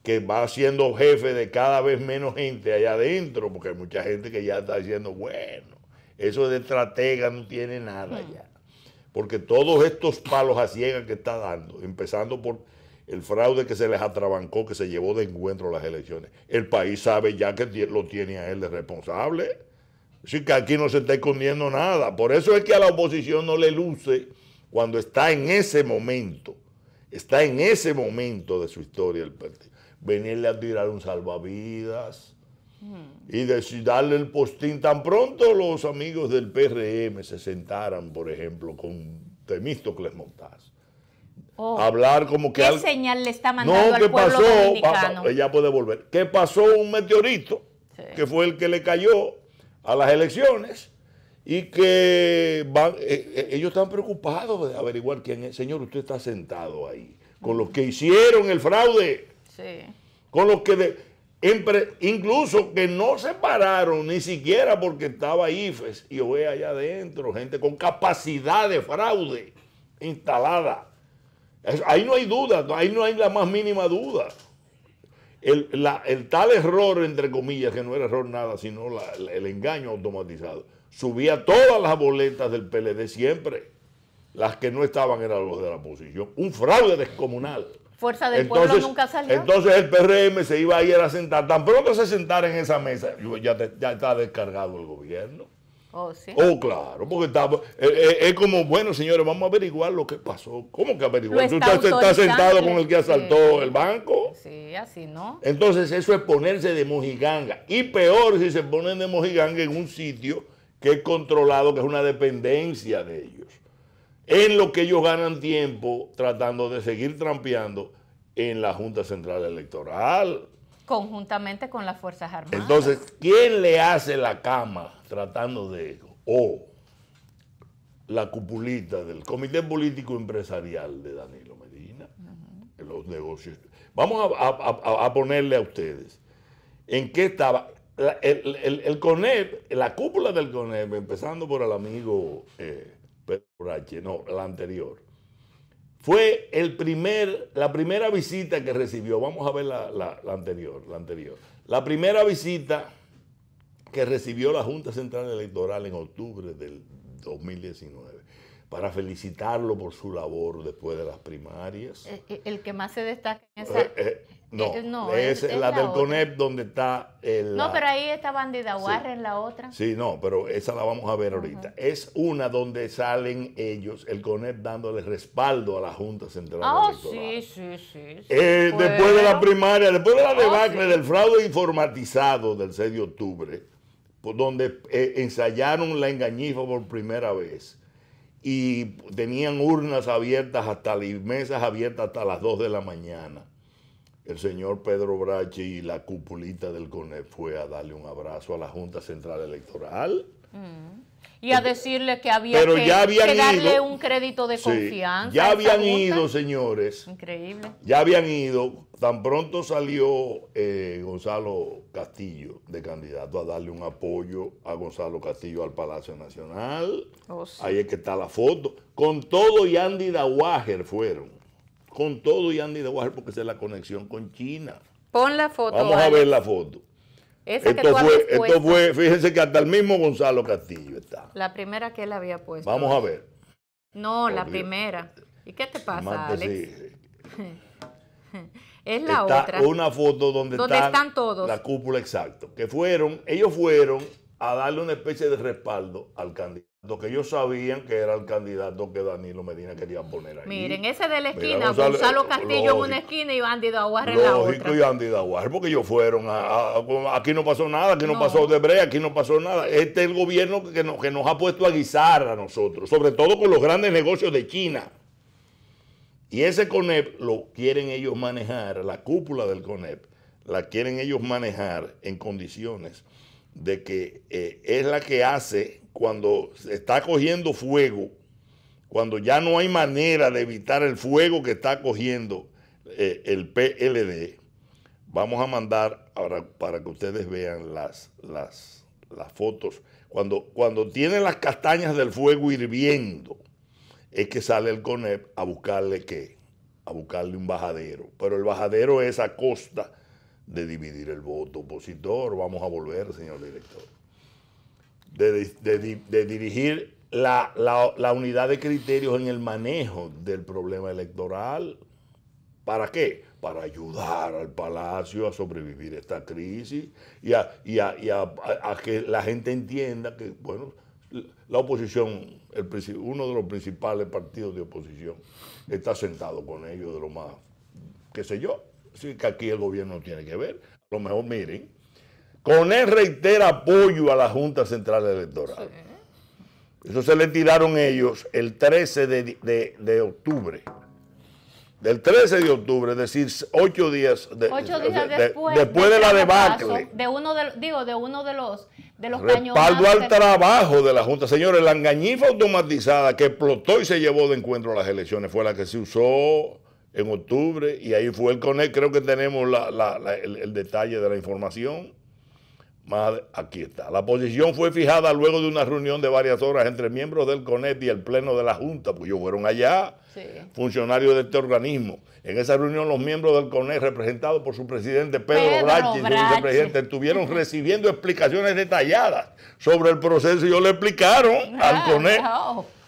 B: que va siendo jefe de cada vez menos gente allá adentro, porque hay mucha gente que ya está diciendo, bueno, eso de estratega no tiene nada ya. Porque todos estos palos a ciegas que está dando, empezando por el fraude que se les atrabancó, que se llevó de encuentro a las elecciones, el país sabe ya que lo tiene a él de responsable. Así que aquí no se está escondiendo nada. Por eso es que a la oposición no le luce cuando está en ese momento de su historia el partido, venirle a tirar un salvavidas y darle el postín. Tan pronto los amigos del PRM se sentaran, por ejemplo, con Temístocles Montaz, hablar como que...
C: ¿Qué señal le está mandando al pueblo dominicano?
B: Ella puede volver. Que pasó un meteorito, que fue el que le cayó a las elecciones, y que ellos están preocupados de averiguar quién es. Señor, usted está sentado ahí, con los que hicieron el fraude, con los que incluso que no se pararon ni siquiera porque estaba IFES y OEA allá adentro, gente con capacidad de fraude instalada. Ahí no hay duda, ahí no hay la más mínima duda. El tal error, entre comillas, que no era error nada, sino el engaño automatizado, subía todas las boletas del PLD siempre. Las que no estaban eran los de la oposición. Un fraude descomunal.
C: Fuerza del Pueblo nunca salió.
B: Entonces el PRM se iba a ir a sentar. Tan pronto se sentara en esa mesa, ya está descargado el gobierno.
C: ¿Sí?
B: Claro, porque es como, bueno, señores, vamos a averiguar lo que pasó. ¿Cómo que averiguar? ¿Tú estás sentado con el que asaltó el banco?
C: Sí, así no.
B: Entonces eso es ponerse de mojiganga. Y peor si se ponen de mojiganga en un sitio que es controlado, que es una dependencia de ellos. En lo que ellos ganan tiempo tratando de seguir trampeando en la Junta Central Electoral.
C: Conjuntamente con las Fuerzas Armadas.
B: Entonces, ¿quién le hace la cama tratando de eso? La cupulita del Comité Político Empresarial de Danilo Medina, en los negocios. Vamos a ponerle a ustedes en qué estaba el CONEP, la cúpula del CONEP, empezando por el amigo Pedro Brache, no, la anterior. Fue la primera visita que recibió. Vamos a ver la anterior. La primera visita que recibió la Junta Central Electoral en octubre del 2019 para felicitarlo por su labor después de las primarias.
C: El que más se destaca en esa...
B: es la del CONEP donde está...
C: No, pero ahí está Bandida Warren, la otra.
B: Sí, no, pero esa la vamos a ver ahorita. Es una donde salen ellos, el CONEP dándole respaldo a la Junta Central Electoral.
C: Sí.
B: Después de la primaria, después de la debacle del fraude informatizado del 6 de octubre, donde ensayaron la engañifa por primera vez, y tenían urnas abiertas y mesas abiertas hasta las 2 de la mañana. El señor Pedro Brache y la cupulita del CONEP fue a darle un abrazo a la Junta Central Electoral.
C: Y a decirle que había
B: Pero
C: que,
B: ya habían
C: que darle
B: ido,
C: un crédito de confianza.
B: Ya
C: a esa
B: habían
C: Junta.
B: ido, señores.
C: Increíble.
B: Ya habían ido. Tan pronto salió Gonzalo Castillo de candidato a darle un apoyo a Gonzalo Castillo al Palacio Nacional.
C: Oh, sí.
B: Ahí es que está la foto. Con todo y Andy Dawager fueron. Con todo y Andy Dawager porque esa es la conexión con China.
C: Pon la foto.
B: Vamos a ver la foto.
C: Esa que tú habías puesto.
B: Esto fue, fíjense que hasta el mismo Gonzalo Castillo está.
C: La primera que él había puesto.
B: Vamos a ver.
C: No, la
B: Dios.
C: primera. ¿Y qué te pasa,
B: Marta,
C: Alex?
B: sí.
C: Es la
B: Está
C: otra.
B: una foto donde
C: están todos.
B: La cúpula, exacto. Que ellos fueron a darle una especie de respaldo al candidato, que ellos sabían que era el candidato que Danilo Medina quería poner ahí.
C: Miren, ese de la esquina,
B: Mira,
C: Gonzalo Castillo en una esquina y Andy Dawager en la
B: Lógico,
C: otra.
B: y Andy Dawager, porque ellos fueron aquí no pasó nada, aquí no pasó Odebrecht, aquí no pasó nada. Este es el gobierno que nos ha puesto a guisar a nosotros, sobre todo con los grandes negocios de China. Y ese CONEP lo quieren ellos manejar, la cúpula del CONEP, la quieren ellos manejar en condiciones de que es la que hace cuando se está cogiendo fuego, cuando ya no hay manera de evitar el fuego que está cogiendo el PLD. Vamos a mandar ahora para que ustedes vean las fotos. Cuando tienen las castañas del fuego hirviendo, es que sale el CONEP a buscarle ¿qué? A buscarle un bajadero. Pero el bajadero es a costa de dividir el voto opositor. Vamos a volver, señor director. De dirigir la unidad de criterios en el manejo del problema electoral. ¿Para qué? Para ayudar al Palacio a sobrevivir esta crisis y a que la gente entienda que, bueno, la oposición, uno de los principales partidos de oposición, está sentado con ellos de lo más, qué sé yo, sí que aquí el gobierno tiene que ver. A lo mejor, miren, CONEP reitera apoyo a la Junta Central Electoral. Sí. Eso se le tiraron ellos el 13 de octubre. Del 13 de octubre, es decir, 8 días, después de la debacle.
C: De uno de los
B: respaldo al trabajo de la Junta. Señores, la engañifa automatizada que explotó y se llevó de encuentro a las elecciones fue la que se usó en octubre y ahí fue el CONEP. Creo que tenemos el detalle de la información. Aquí está. La posición fue fijada luego de una reunión de varias horas entre miembros del CONEP y el pleno de la Junta, pues ellos fueron allá, funcionarios de este organismo. En esa reunión los miembros del CONEP, representados por su presidente Pedro Brache y su vicepresidente, estuvieron recibiendo explicaciones detalladas sobre el proceso y ellos le explicaron al CONEP.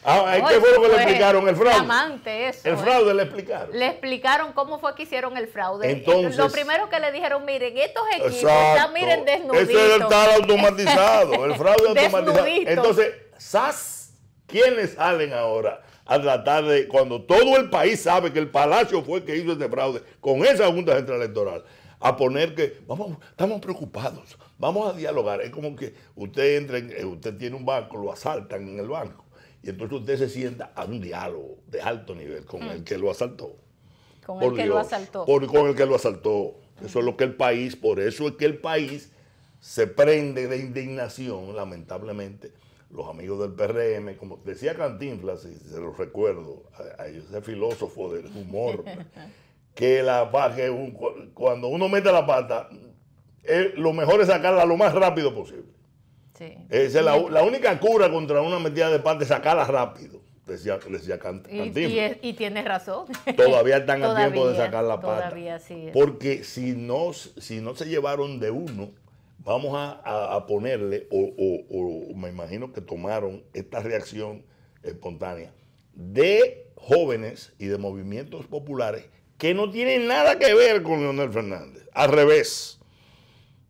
B: ¿Qué fue lo que le explicaron? El fraude. El fraude le explicaron.
C: Le explicaron cómo fue que hicieron el fraude.
B: Entonces,
C: lo primero que le dijeron, miren, estos equipos están, miren, desnuditos.
B: Eso es el tal automatizado, el fraude automatizado. Entonces, ¿quiénes salen ahora a tratar de, cuando todo el país sabe que el Palacio fue el que hizo este fraude con esa Junta Central Electoral, a poner que, estamos preocupados, vamos a dialogar? Es como que usted entra, usted tiene un banco, lo asaltan en el banco. Y entonces usted se sienta a un diálogo de alto nivel con el que lo asaltó.
C: Con el que lo asaltó.
B: Con el que lo asaltó. Eso es lo que el país, por eso es que el país se prende de indignación, lamentablemente. Los amigos del PRM, como decía Cantinflas, y se lo recuerdo, a ese filósofo del humor, que cuando uno mete la pata, lo mejor es sacarla lo más rápido posible. Sí. Esa es la única cura contra una metida de pata, sacarla rápido, decía Cantinflas.
C: Y tienes razón.
B: Todavía están a tiempo de sacar la pata.
C: Todavía sí.
B: Porque si no se llevaron de uno, vamos a ponerle, o me imagino que tomaron esta reacción espontánea de jóvenes y de movimientos populares que no tienen nada que ver con Leonel Fernández. Al revés.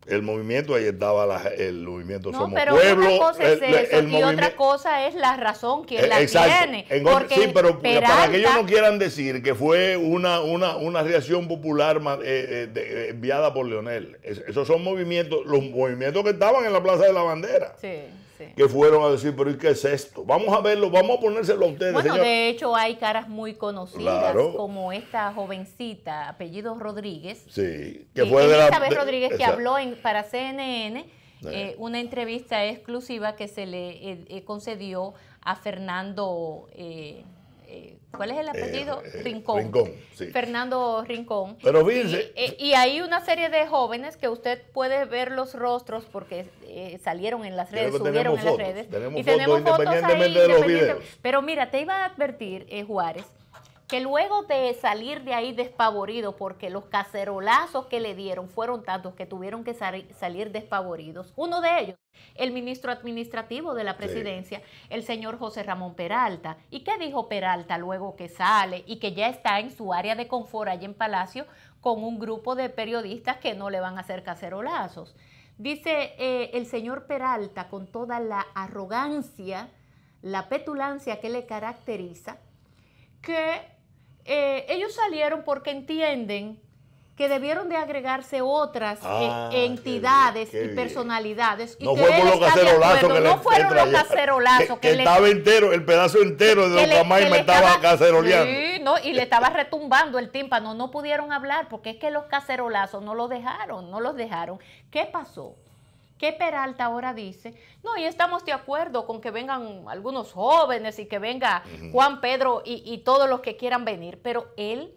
B: El movimiento, ahí estaba el movimiento Somos Pueblo.
C: Una cosa es eso, y otra cosa es la razón, quién la tiene.
B: Sí, pero para que ellos no quieran decir que fue una reacción popular enviada por Leonel. Esos son movimientos, los movimientos que estaban en la Plaza de la Bandera.
C: Sí. Sí.
B: que fueron a decir, pero ¿y qué es esto? Vamos a verlo, vamos a ponérselo a ustedes,
C: Bueno,
B: señor.
C: de hecho hay caras muy conocidas,
B: Claro.
C: como esta jovencita, apellido Rodríguez.
B: Sí, que fue de la...
C: Elizabeth Rodríguez, que
B: exacto.
C: habló para CNN, una entrevista exclusiva que se le concedió a Fernando... ¿cuál es el apellido? Rincón.
B: Rincón, sí.
C: Fernando Rincón.
B: Pero fíjense...
C: Y hay una serie de jóvenes que usted puede ver los rostros porque salieron en las redes,
B: Creo que
C: subieron
B: tenemos
C: en las
B: fotos,
C: redes.
B: tenemos
C: Y
B: fotos
C: tenemos fotos
B: independientemente
C: ahí,
B: de los videos.
C: Pero mira, te iba a advertir, Juárez, que luego de salir de ahí despavorido, porque los cacerolazos que le dieron fueron tantos que tuvieron que salir despavoridos. Uno de ellos, el ministro administrativo de la presidencia, el señor José Ramón Peralta. ¿Y qué dijo Peralta luego que sale y que ya está en su área de confort allí en Palacio con un grupo de periodistas que no le van a hacer cacerolazos? Dice el señor Peralta, con toda la arrogancia, la petulancia que le caracteriza, que ellos salieron porque entienden que debieron de agregarse otras entidades y personalidades.
B: No
C: y que
B: fue por
C: él
B: los
C: está de
B: cacerolazos
C: acuerdo.
B: que le
C: No fueron los
B: traía.
C: cacerolazos
B: que estaba entero, el pedazo entero de los Camay me estaba caceroleando.
C: Sí, no, y le estaba retumbando el tímpano. No pudieron hablar porque es que los cacerolazos no los dejaron. ¿Qué pasó? Que Peralta ahora dice, no, y estamos de acuerdo con que vengan algunos jóvenes y que venga Juan Pedro y todos los que quieran venir, pero él,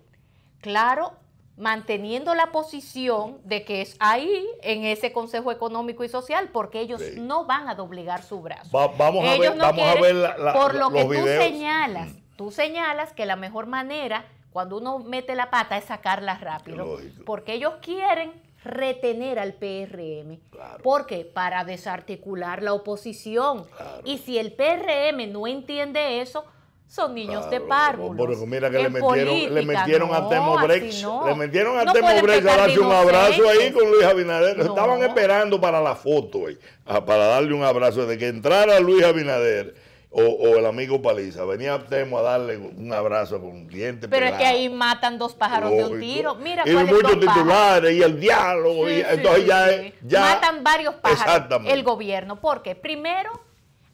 C: claro, manteniendo la posición de que es ahí, en ese Consejo Económico y Social, porque ellos no van a doblegar su brazo.
B: Vamos a
C: ellos
B: ver, vamos a ver
C: por lo que
B: los videos.
C: Tú señalas que la mejor manera, cuando uno mete la pata, es sacarla rápido,
B: Lógico.
C: porque ellos quieren retener al PRM.
B: Claro.
C: ¿Por qué? Para desarticular la oposición.
B: Claro.
C: Y si el PRM no entiende eso, son niños de
B: Claro,
C: párvulos.
B: porque mira que
C: En
B: le
C: política,
B: metieron a Temo
C: así
B: Brecht.
C: no.
B: Le metieron a
C: No
B: Temo
C: pueden
B: Brecht a
C: pecar de
B: darse un abrazo ahí
C: inocentes.
B: con Luis Abinader.
C: No.
B: Estaban esperando para la foto, para darle un abrazo. De que entrara Luis Abinader o el amigo Paliza, venía Temo a darle un abrazo con dientes
C: Pero es que
B: pelados.
C: ahí matan dos pájaros de un tiro. Mira
B: y
C: cuáles
B: muchos
C: dos pájaros.
B: titulares y el diálogo.
C: Sí,
B: y
C: sí,
B: entonces
C: sí,
B: ya,
C: sí.
B: ya
C: matan varios pájaros
B: Exactamente.
C: el gobierno. Porque primero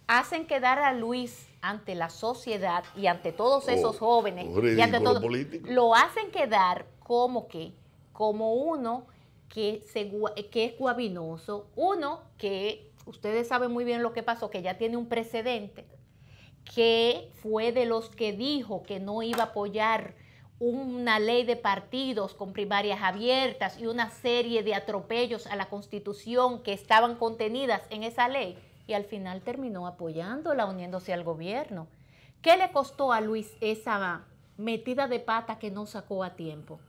C: hacen quedar a Luis ante la sociedad y ante todos esos jóvenes y ante todo,
B: político.
C: lo hacen quedar como uno que es guabinoso, uno que ustedes saben muy bien lo que pasó, que ya tiene un precedente, que fue de los que dijo que no iba a apoyar una ley de partidos con primarias abiertas y una serie de atropellos a la Constitución que estaban contenidas en esa ley, y al final terminó apoyándola, uniéndose al gobierno. ¿Qué le costó a Luis esa metida de pata que no sacó a tiempo?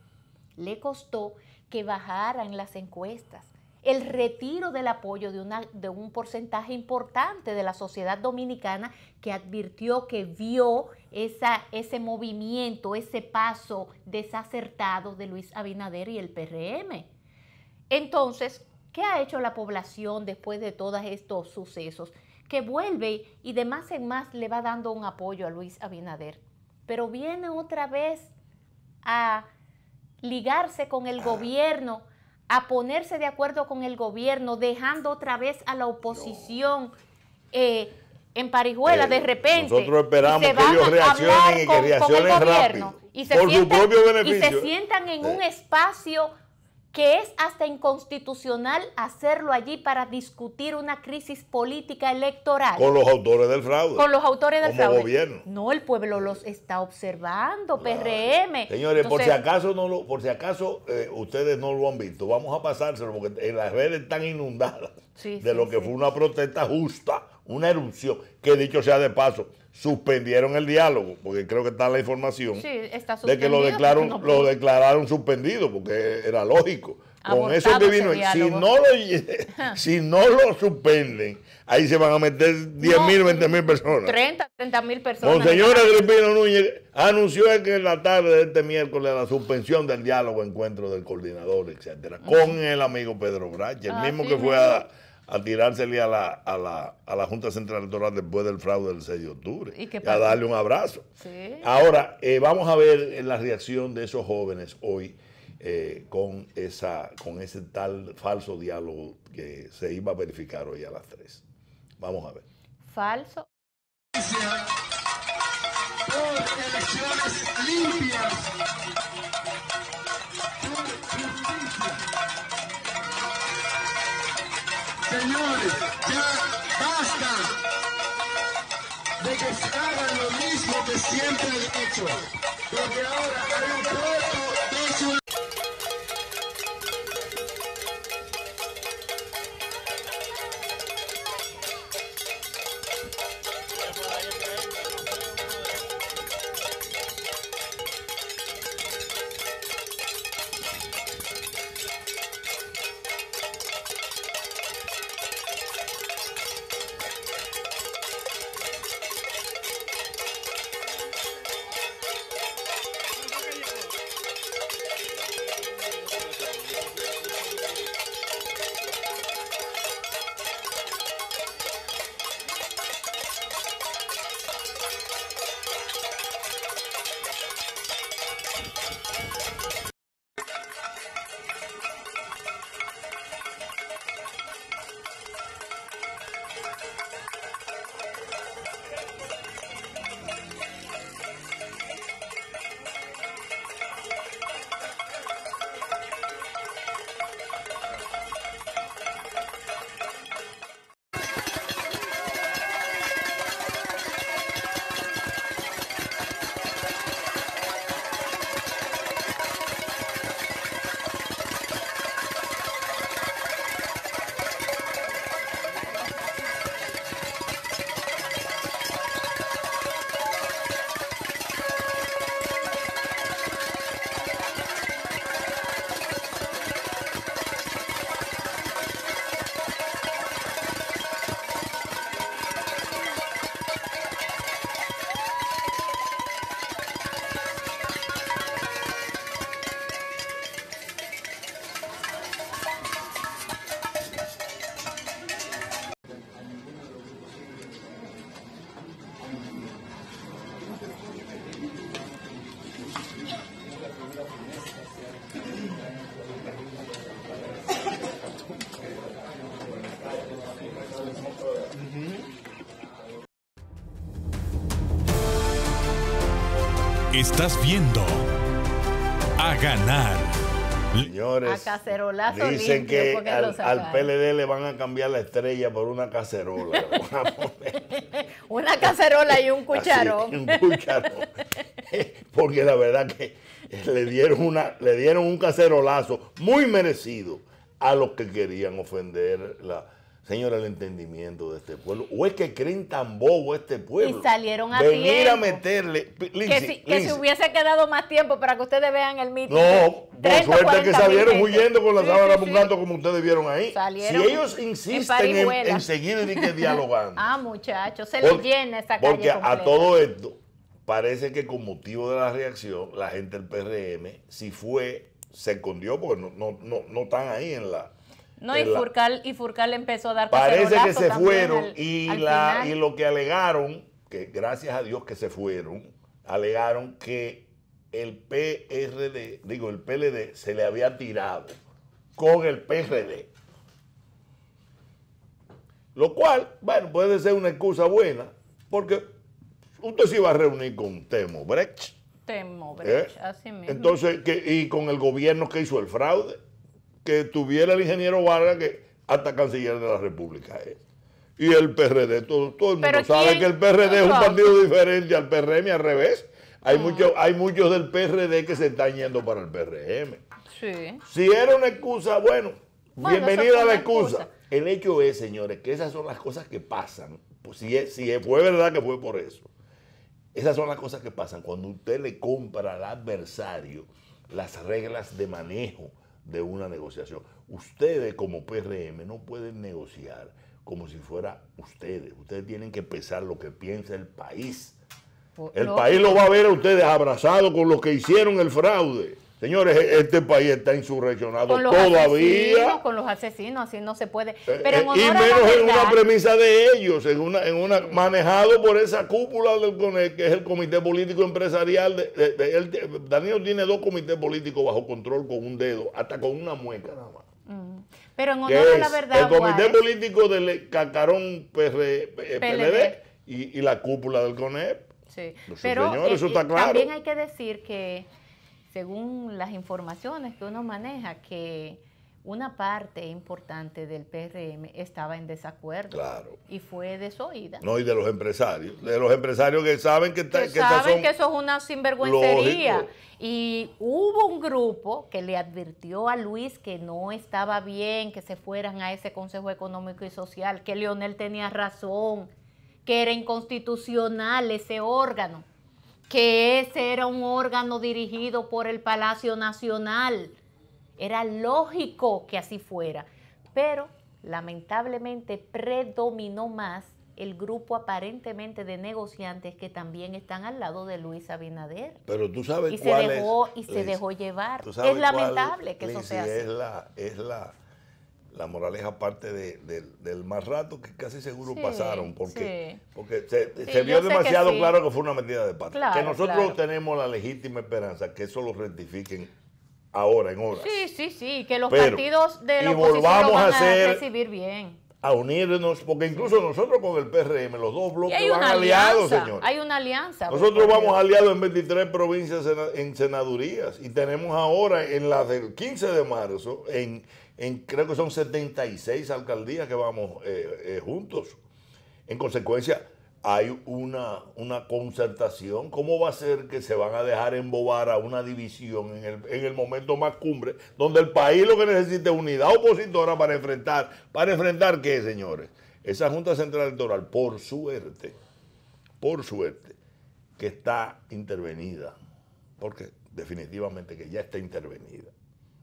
C: Le costó que bajara en las encuestas, el retiro del apoyo de un porcentaje importante de la sociedad dominicana que advirtió, que vio ese movimiento, ese paso desacertado de Luis Abinader y el PRM. Entonces, ¿qué ha hecho la población después de todos estos sucesos? Que vuelve y de más en más le va dando un apoyo a Luis Abinader, pero viene otra vez a ligarse con el gobierno, a ponerse de acuerdo con el gobierno, dejando otra vez a la oposición en parijuela de repente.
B: Nosotros esperamos
C: y se
B: que
C: van
B: ellos
C: a
B: reaccionen
C: hablar
B: y que
C: con el
B: reaccionen
C: gobierno,
B: rápido,
C: y se
B: por su
C: sientan,
B: propio
C: y
B: beneficio.
C: se sientan en un espacio que es hasta inconstitucional hacerlo allí para discutir una crisis política electoral.
B: Con los autores del fraude.
C: Con los autores del
B: como
C: fraude.
B: gobierno.
C: No, el pueblo los está observando, PRM.
B: Señores,
C: Entonces,
B: por si acaso ustedes no lo han visto, vamos a pasárselo porque en las redes están inundadas de lo que fue una protesta justa, una erupción, que dicho sea de paso, suspendieron el diálogo, porque creo que está la información
C: sí, está
B: de que lo declararon suspendido, porque era lógico. Con eso que vino, si no lo suspenden, ahí se van a meter 10.000, 20.000 personas.
C: 30.000 personas.
B: Monseñor Agripino Núñez anunció que en la tarde de este miércoles la suspensión del diálogo, encuentro del coordinador, etcétera, con el amigo Pedro Brache, el mismo que fue a tirársele a la Junta Central Electoral después del fraude del 6 de octubre
C: y
B: a darle un abrazo.
C: Sí.
B: Ahora, vamos a ver la reacción de esos jóvenes hoy con ese tal falso diálogo que se iba a verificar hoy a las 3. Vamos a ver.
C: Falso.
E: Por elecciones limpias. Señores, ya basta de que se hagan lo mismo que siempre han hecho, porque ahora hay un pueblo de su...
A: Estás viendo A Ganar.
B: Señores,
C: A cacerolazo
B: dicen
C: limpio,
B: que
C: porque lo
B: al
C: sacaron.
B: PLD le van a cambiar la estrella por una cacerola. Le van a poner
C: Una cacerola y un cucharón.
B: así, un cucharón. Porque la verdad que le dieron un cacerolazo muy merecido a los que querían ofender señora, el entendimiento de este pueblo. ¿O es que creen tan bobo este pueblo?
C: Y salieron a
B: venir
C: tiempo.
B: a meterle... Lindsay,
C: Que si hubiese quedado más tiempo para que ustedes vean el mitin.
B: no, por
C: 30,
B: suerte
C: 40
B: que salieron
C: mil gente.
B: huyendo con la
C: Sí,
B: sábana
C: sí, sí.
B: apuntando como ustedes vieron ahí.
C: Salieron
B: Si ellos
C: en
B: insisten
C: parihuela.
B: en seguir y que dialogando.
C: Ah, muchachos, se les llena esa calle
B: Porque
C: completa.
B: a todo esto, parece que con motivo de la reacción, la gente del PRM, si fue, se escondió porque no están ahí en la...
C: No,
B: en
C: y Furcal empezó a dar
B: Parece que
C: cacerolazo
B: se
C: también
B: fueron
C: al
B: y
C: final.
B: lo que alegaron, que gracias a Dios que se fueron, alegaron que el el PLD se le había tirado con el PRD. Lo cual, bueno, puede ser una excusa buena, porque usted se iba a reunir con Temo Brecht.
C: Temo Brecht, así mismo.
B: Entonces, y con el gobierno que hizo el fraude, que tuviera el ingeniero Vargas, que hasta canciller de la República es. Y el PRD, todo el mundo sabe que el PRD es un partido diferente al PRM y al revés. Hay muchos del PRD que se están yendo para el PRM.
C: Sí.
B: Si era una excusa, bueno, bienvenida a la excusa.
C: excusa.
B: El hecho es, señores, que esas son las cosas que pasan. Pues si fue verdad que fue por eso. Esas son las cosas que pasan cuando usted le compra al adversario las reglas de manejo de una negociación. Ustedes como PRM no pueden negociar como si fuera ustedes. Ustedes tienen que pensar lo que piensa el país. El país lo va a ver a ustedes abrazados con los que hicieron el fraude. Señores, este país está insurreccionado
C: Con los
B: todavía.
C: asesinos, con los asesinos, así no se puede.
B: Pero
C: Pero en honor
B: y
C: a la
B: menos en
C: verdad,
B: una premisa de ellos, manejado por esa cúpula del CONEC, que es el Comité Político Empresarial. Danilo tiene 2 comités políticos bajo control con un dedo, hasta con una mueca nada más.
C: Pero en
B: que
C: honor a la
B: es
C: verdad,
B: el comité
C: Juárez,
B: político del Cacarón PLD y la cúpula del CONEP.
C: sí.
B: Pues,
C: Pero
B: señor, eso está claro.
C: también hay que decir que, según las informaciones que uno maneja, que una parte importante del PRM estaba en desacuerdo.
B: Claro.
C: Y fue desoída.
B: No, y de los empresarios que saben que,
C: Que
B: estas
C: saben
B: son
C: que eso es una sinvergüencería.
B: lógico.
C: Y hubo un grupo que le advirtió a Luis que no estaba bien que se fueran a ese Consejo Económico y Social, que Leonel tenía razón, que era inconstitucional ese órgano, que ese era un órgano dirigido por el Palacio Nacional. Era lógico que así fuera, pero lamentablemente predominó más el grupo aparentemente de negociantes que también están al lado de Luis Abinader.
B: Pero tú sabes
C: Y
B: cuál
C: se dejó llevar.
B: ¿tú sabes
C: Es lamentable que eso
B: Lindsay,
C: sea así.
B: es la moraleja parte del más rato que casi seguro
C: Sí,
B: pasaron, porque
C: sí.
B: se vio
C: yo sé que
B: demasiado
C: sí.
B: claro que fue una medida de parte.
C: Claro,
B: que nosotros
C: claro.
B: tenemos la legítima esperanza que eso lo rectifiquen ahora, en horas.
C: Sí, que los
B: Pero,
C: partidos de la
B: y
C: oposición
B: volvamos
C: lo van
B: a hacer-
C: recibir bien.
B: A unirnos, porque incluso nosotros con el PRM, los dos
C: Y
B: bloques
C: hay
B: van
C: una
B: aliados,
C: alianza,
B: señor.
C: hay una alianza.
B: Nosotros
C: porque-
B: vamos aliados en 23 provincias en senadurías y tenemos ahora en la del 15 de marzo, creo que son 76 alcaldías que vamos juntos. En consecuencia, hay una concertación. ¿Cómo va a ser que se van a dejar embobar a una división en el momento más cumbre, donde el país lo que necesita es unidad opositora para enfrentar? ¿Para enfrentar qué, señores? Esa Junta Central Electoral, por suerte, que está intervenida, porque definitivamente que ya está intervenida.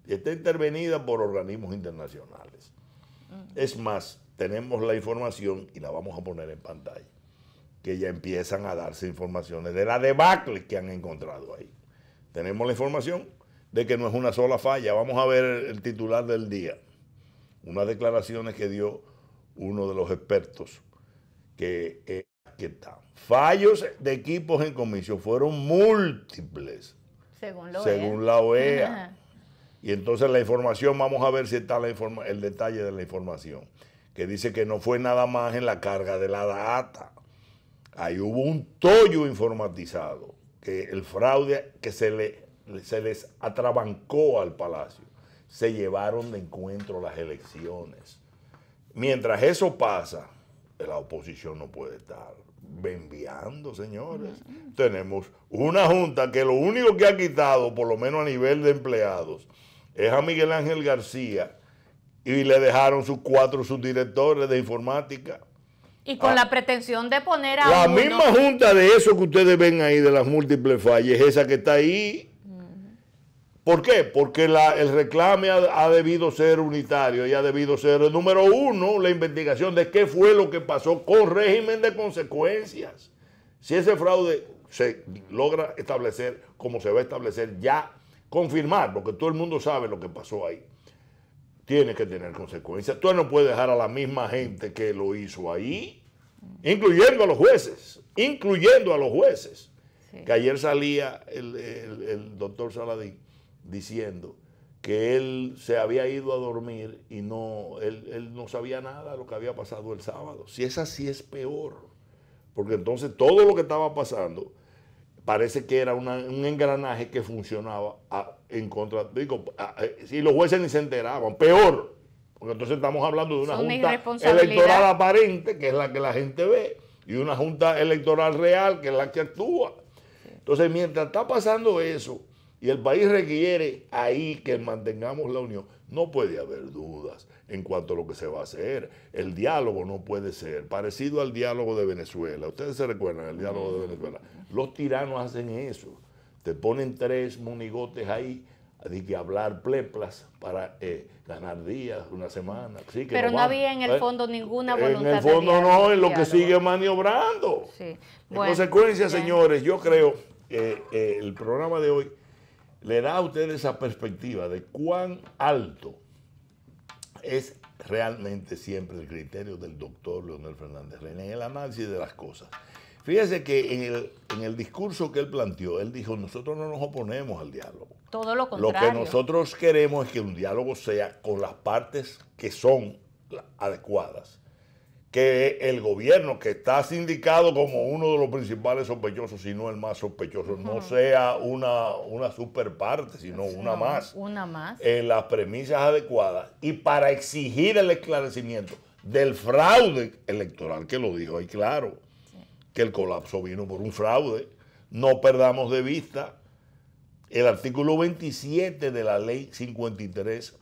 B: Y está intervenida por organismos internacionales. Es más, tenemos la información y la vamos a poner en pantalla, que ya empiezan a darse informaciones de la debacle que han encontrado ahí. Tenemos la información de que no es una sola falla. Vamos a ver el titular del día. Unas declaraciones que dio uno de los expertos que está. Fallos de equipos en comisión fueron múltiples, según la OEA.
C: Ajá.
B: Y entonces la información, vamos a ver si está el detalle de la información, que dice que no fue nada más en la carga de la data. Ahí hubo un tollo informatizado, que el fraude que se les atrabancó al Palacio, se llevaron de encuentro las elecciones. Mientras eso pasa, la oposición no puede estar enviando, señores. Tenemos una junta que lo único que ha quitado, por lo menos a nivel de empleados, es a Miguel Ángel García, y le dejaron sus 4 subdirectores de informática.
C: Y con la pretensión de poner a
B: La
C: uno,
B: misma junta de eso que ustedes ven ahí, de las múltiples fallas, es esa que está ahí. ¿Por qué? Porque el reclame ha debido ser unitario y ha debido ser, número 1, la investigación de qué fue lo que pasó con régimen de consecuencias. Si ese fraude se logra establecer como se va a establecer, ya confirmar, porque todo el mundo sabe lo que pasó ahí, tiene que tener consecuencias. Tú no puedes dejar a la misma gente que lo hizo ahí, incluyendo a los jueces,
C: Sí.
B: Que ayer salía el doctor Saladín diciendo que él se había ido a dormir y él no sabía nada de lo que había pasado el sábado. Si es así, es peor, porque entonces todo lo que estaba pasando parece que era un engranaje que funcionaba en contra. Si los jueces ni se enteraban, peor, porque entonces estamos hablando de una junta electoral aparente, que es la que la gente ve, y una junta electoral real, que es la que actúa. Entonces, mientras está pasando eso, y el país requiere ahí que mantengamos la unión, no puede haber dudas en cuanto a lo que se va a hacer. El diálogo no puede ser parecido al diálogo de Venezuela. Ustedes se recuerdan el diálogo de Venezuela. Los tiranos hacen eso. Te ponen 3 monigotes ahí, de que hablar pleplas para ganar días, una semana. Sí, que
C: pero no había en el fondo ninguna voluntad.
B: En el fondo no, en lo que
C: diálogo.
B: sigue maniobrando.
C: Sí.
B: En consecuencia,
C: ya.
B: señores, yo creo que el programa de hoy le da a ustedes esa perspectiva de cuán alto es realmente siempre el criterio del doctor Leonel Fernández Reina en el análisis de las cosas. Fíjese que en el discurso que él planteó, él dijo, nosotros no nos oponemos al diálogo.
C: Todo lo
B: Lo
C: contrario.
B: que nosotros queremos es que un diálogo sea con las partes que son adecuadas. Que el gobierno, que está sindicado como uno de los principales sospechosos, si no el más sospechoso, no sea una super parte, sino una más.
C: Una más.
B: En las premisas adecuadas y para exigir el esclarecimiento del fraude electoral, que lo dijo ahí claro, que el colapso vino por un fraude. No perdamos de vista el artículo 27 de la ley 53,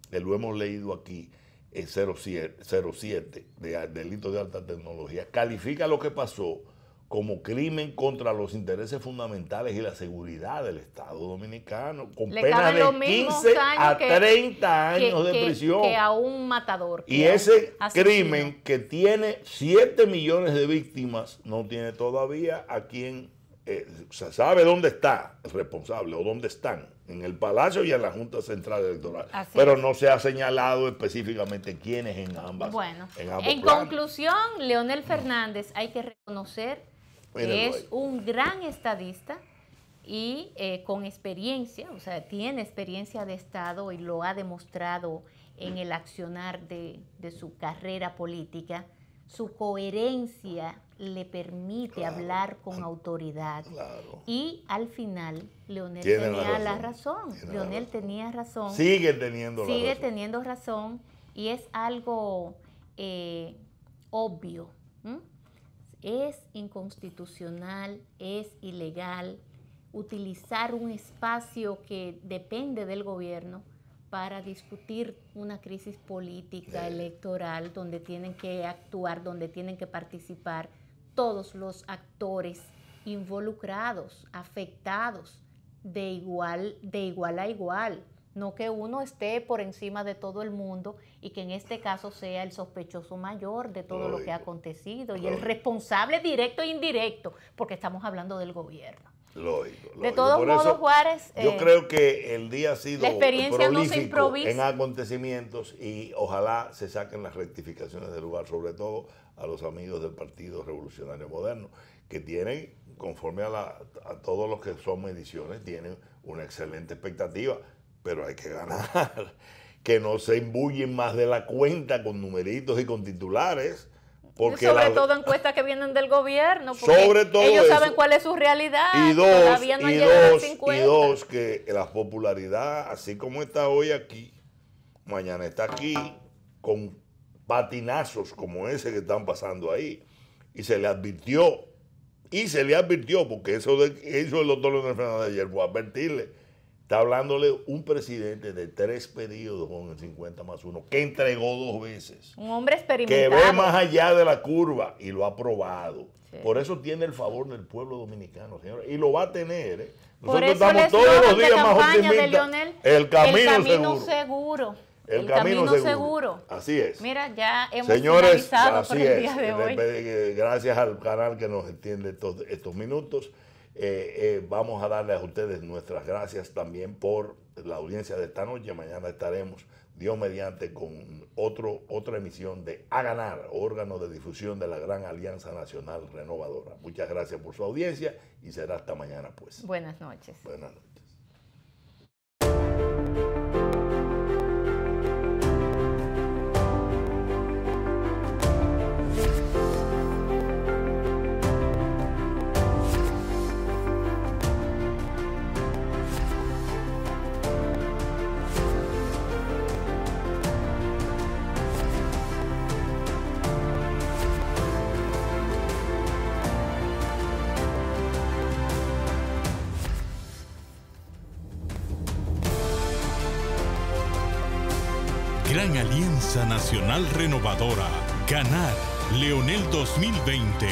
B: que lo hemos leído aquí, el 07 de delito de alta tecnología, califica lo que pasó como crimen contra los intereses fundamentales y la seguridad del Estado dominicano, con penas de 15 a 30 años de prisión.
C: Que a un matador.
B: Y ese crimen que tiene 7 millones de víctimas, no tiene todavía a quien se sabe dónde está el responsable o dónde están, en el Palacio y en la Junta Central Electoral. Pero no se ha señalado específicamente quiénes en ambas.
C: Bueno,
B: en
C: conclusión, Leonel Fernández hay que reconocer que es un gran estadista y con experiencia, o sea, tiene experiencia de Estado y lo ha demostrado en el accionar de su carrera política. Su coherencia le permite hablar con autoridad. Y al final, Leonel tenía la razón. Leonel tenía razón.
B: Sigue teniendo
C: razón. Y es algo obvio. Es inconstitucional, es ilegal utilizar un espacio que depende del gobierno para discutir una crisis política electoral donde tienen que actuar, donde tienen que participar todos los actores involucrados, afectados, de igual a igual. No que uno esté por encima de todo el mundo y que en este caso sea el sospechoso mayor de todo lo que ha acontecido y el responsable directo e indirecto, porque estamos hablando del gobierno.
B: Lógico.
C: De todos modos, Juárez,
B: yo creo que el día ha sido
C: la experiencia no se improvisa
B: en acontecimientos y ojalá se saquen las rectificaciones del lugar, sobre todo a los amigos del Partido Revolucionario Moderno, que tienen, conforme a todos los que son mediciones, tienen una excelente expectativa, pero hay que ganar, que no se embullen más de la cuenta con numeritos y con titulares. Porque
C: sobre todo encuestas que vienen del gobierno,
B: sobre todo
C: ellos saben cuál es su realidad, todavía no han llegado a 50.
B: Y dos, que la popularidad, así como está hoy aquí, mañana está aquí, con patinazos como ese que están pasando ahí. Y se le advirtió, porque eso que hizo el doctor Leonel Fernández ayer fue advertirle. Está hablándole un presidente de 3 periodos con el 50+1, que entregó 2 veces.
C: Un hombre experimentado.
B: Que ve más allá de la curva y lo ha probado. Sí. Por eso tiene el favor del pueblo dominicano, señores. Y lo va a tener. Nosotros estamos todos los días más optimistas.
C: Leonel,
B: el camino
C: seguro.
B: El camino
C: seguro.
B: Así es.
C: Mira, ya hemos
B: finalizado
C: por el día de hoy.
B: Gracias al canal que nos extiende estos minutos. Vamos a darles a ustedes nuestras gracias también por la audiencia de esta noche. Mañana estaremos, Dios mediante, con otra emisión de A Ganar, órgano de difusión de la Gran Alianza Nacional Renovadora. Muchas gracias por su audiencia y será hasta mañana, pues.
C: Buenas noches.
B: Buenas noches.
A: Gran Alianza Nacional Renovadora. Ganar. Leonel 2020.